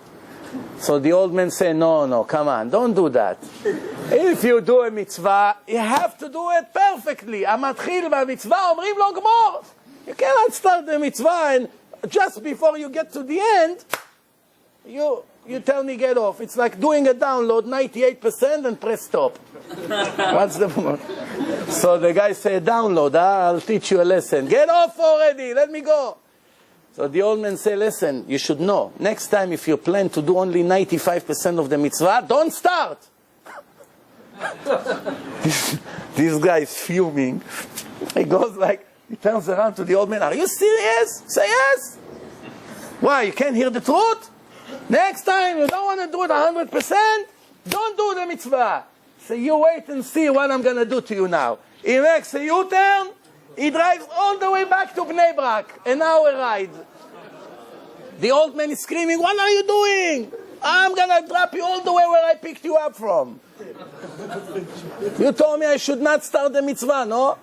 So the old man say, no, come on, don't do that. If you do a mitzvah, you have to do it perfectly. המתחיל במצווה, אומרים לו גמור. You cannot start the mitzvah and just before you get to the end, you tell me get off. It's like doing a download, 98%, and press stop. What's the point? So the guy said, download, I'll teach you a lesson. Get off already, let me go. So the old man said, listen, you should know, next time if you plan to do only 95% of the mitzvah, don't start. This guy is fuming. He goes like, he turns around to the old man, are you serious? Say yes. Why, you can't hear the truth? Next time you don't want to do it 100%, don't do the mitzvah. So you wait and see what I'm going to do to you now. He makes a U-turn, he drives all the way back to Bnei Brak, an hour ride. The old man is screaming, what are you doing? I'm going to drop you all the way where I picked you up from. You told me I should not start the mitzvah, no?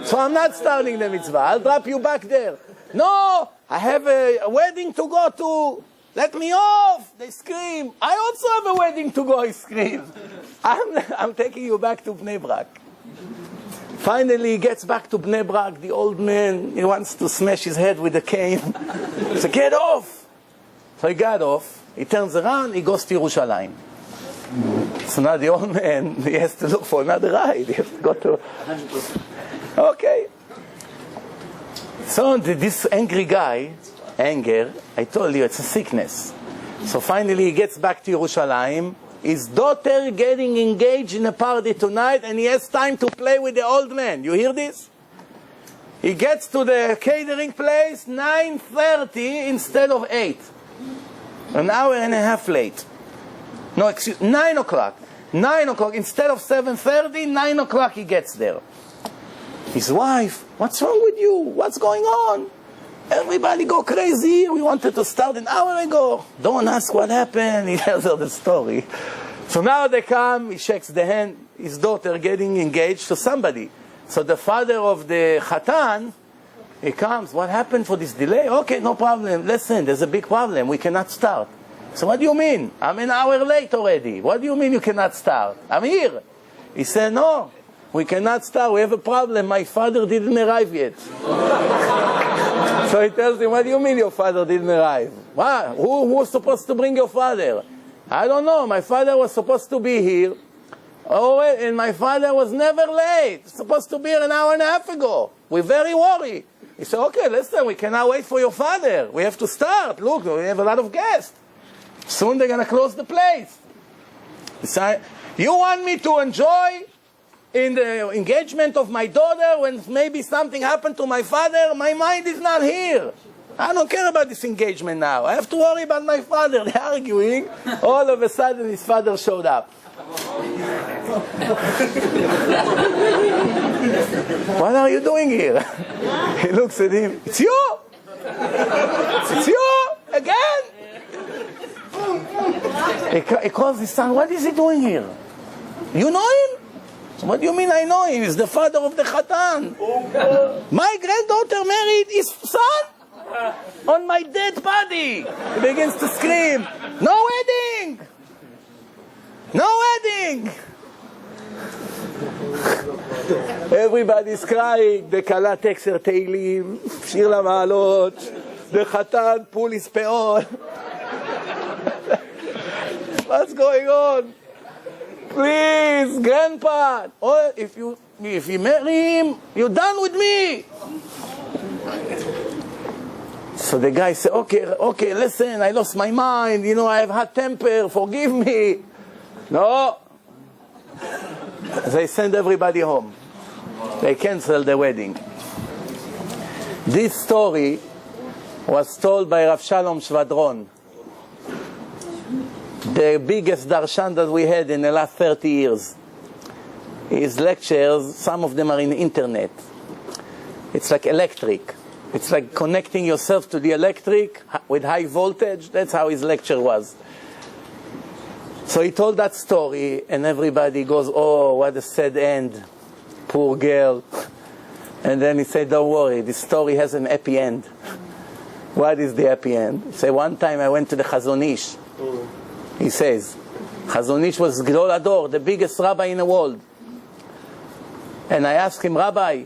So I'm not starting the mitzvah. I'll drop you back there. No, I have a wedding to go to. Let me off. They scream. I also have a wedding to go, he screams. I'm taking you back to Bnei Brak. Finally, he gets back to Bnei Brak. The old man, he wants to smash his head with a cane. So get off. So he got off. He turns around. He goes to Yerushalayim. So now the old man, he has to look for another ride. He has to go to... Okay. So this angry guy, anger, I told you, it's a sickness. So finally he gets back to Yerushalayim. His daughter getting engaged in a party tonight, and he has time to play with the old man. You hear this? He gets to the catering place 9:30 instead of 8. An hour and a half late. No, excuse, 9 o'clock. 9 o'clock, instead of 7:30, 9 o'clock he gets there. His wife, what's wrong with you? What's going on? Everybody go crazy. We wanted to start an hour ago. Don't ask what happened. He tells her the story. So now they come, he shakes the hand, his daughter getting engaged to somebody. So the father of the Khatan, he comes, what happened for this delay? Okay, no problem. Listen, there's a big problem. We cannot start. So what do you mean? I'm an hour late already. What do you mean you cannot start? I'm here. He said, no, we cannot start. We have a problem. My father didn't arrive yet. So he tells him, what do you mean your father didn't arrive? What? Who was supposed to bring your father? I don't know. My father was supposed to be here. Oh, and my father was never late. Supposed to be here an hour and a half ago. We're very worried. He said, okay, listen, we cannot wait for your father. We have to start. Look, we have a lot of guests. Soon they're going to close the place. He said, you want me to enjoy in the engagement of my daughter when maybe something happened to my father? My mind is not here. I don't care about this engagement now. I have to worry about my father. They're arguing. All of a sudden, his father showed up. What are you doing here? He looks at him. It's you? It's you? Again? He calls his son. What is he doing here? You know him? What do you mean I know him? He's the father of the Khatan. My granddaughter married his son? On my dead body. He begins to scream. No wedding! No wedding! Everybody's crying. The Kala takes her teilim, shir למעלות. The Khatan pull his peon. What's going on? Please, grandpa. Oh, if you marry him, you're done with me. So the guy said, okay, listen, I lost my mind. You know, I have hot temper. Forgive me. No. They send everybody home. They cancel the wedding. This story was told by Rav Shalom Shvadron, the biggest darshan that we had in the last 30 years. His lectures, some of them are in the internet. It's like electric. It's like connecting yourself to the electric with high voltage. That's how his lecture was. So he told that story, and everybody goes, oh, what a sad end. Poor girl. And then he said, don't worry, this story has an happy end. What is the happy end? He said, one time I went to the Chazon Ish. He says, Chazon Ish was Gdol Ador, the biggest rabbi in the world. And I asked him, Rabbi,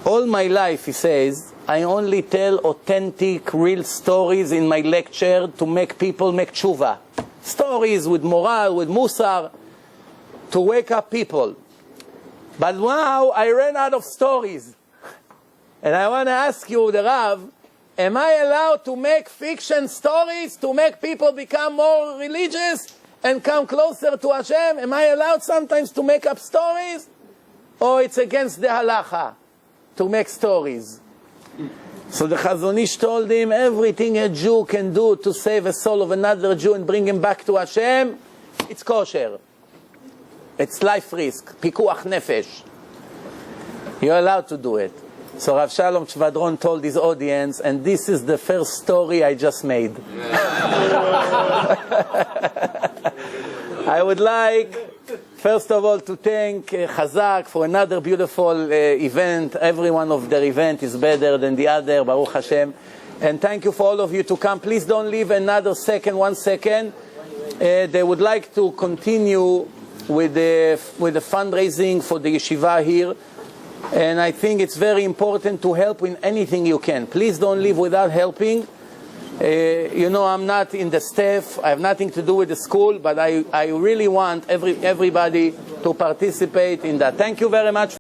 all my life, he says, I only tell authentic, real stories in my lecture to make people make tshuva. Stories with moral, with musar, to wake up people. But now I ran out of stories. And I want to ask you, the Rav, am I allowed to make fiction stories to make people become more religious and come closer to Hashem? Am I allowed sometimes to make up stories? Or it's against the halacha to make stories? So the Chazon Ish told him, everything a Jew can do to save a soul of another Jew and bring him back to Hashem, it's kosher. It's life risk, pikuach nefesh. You're allowed to do it. So Rav Shalom Shvadron told his audience, and this is the first story I just made. I would like, first of all, to thank Chazak for another beautiful event. Every one of their event is better than the other, Baruch Hashem. And thank you for all of you to come. Please don't leave another second, 1 second. They would like to continue with the fundraising for the yeshiva here. And I think it's very important to help in anything you can. Please don't leave without helping. You know, I'm not in the staff. I have nothing to do with the school, but I really want everybody to participate in that. Thank you very much.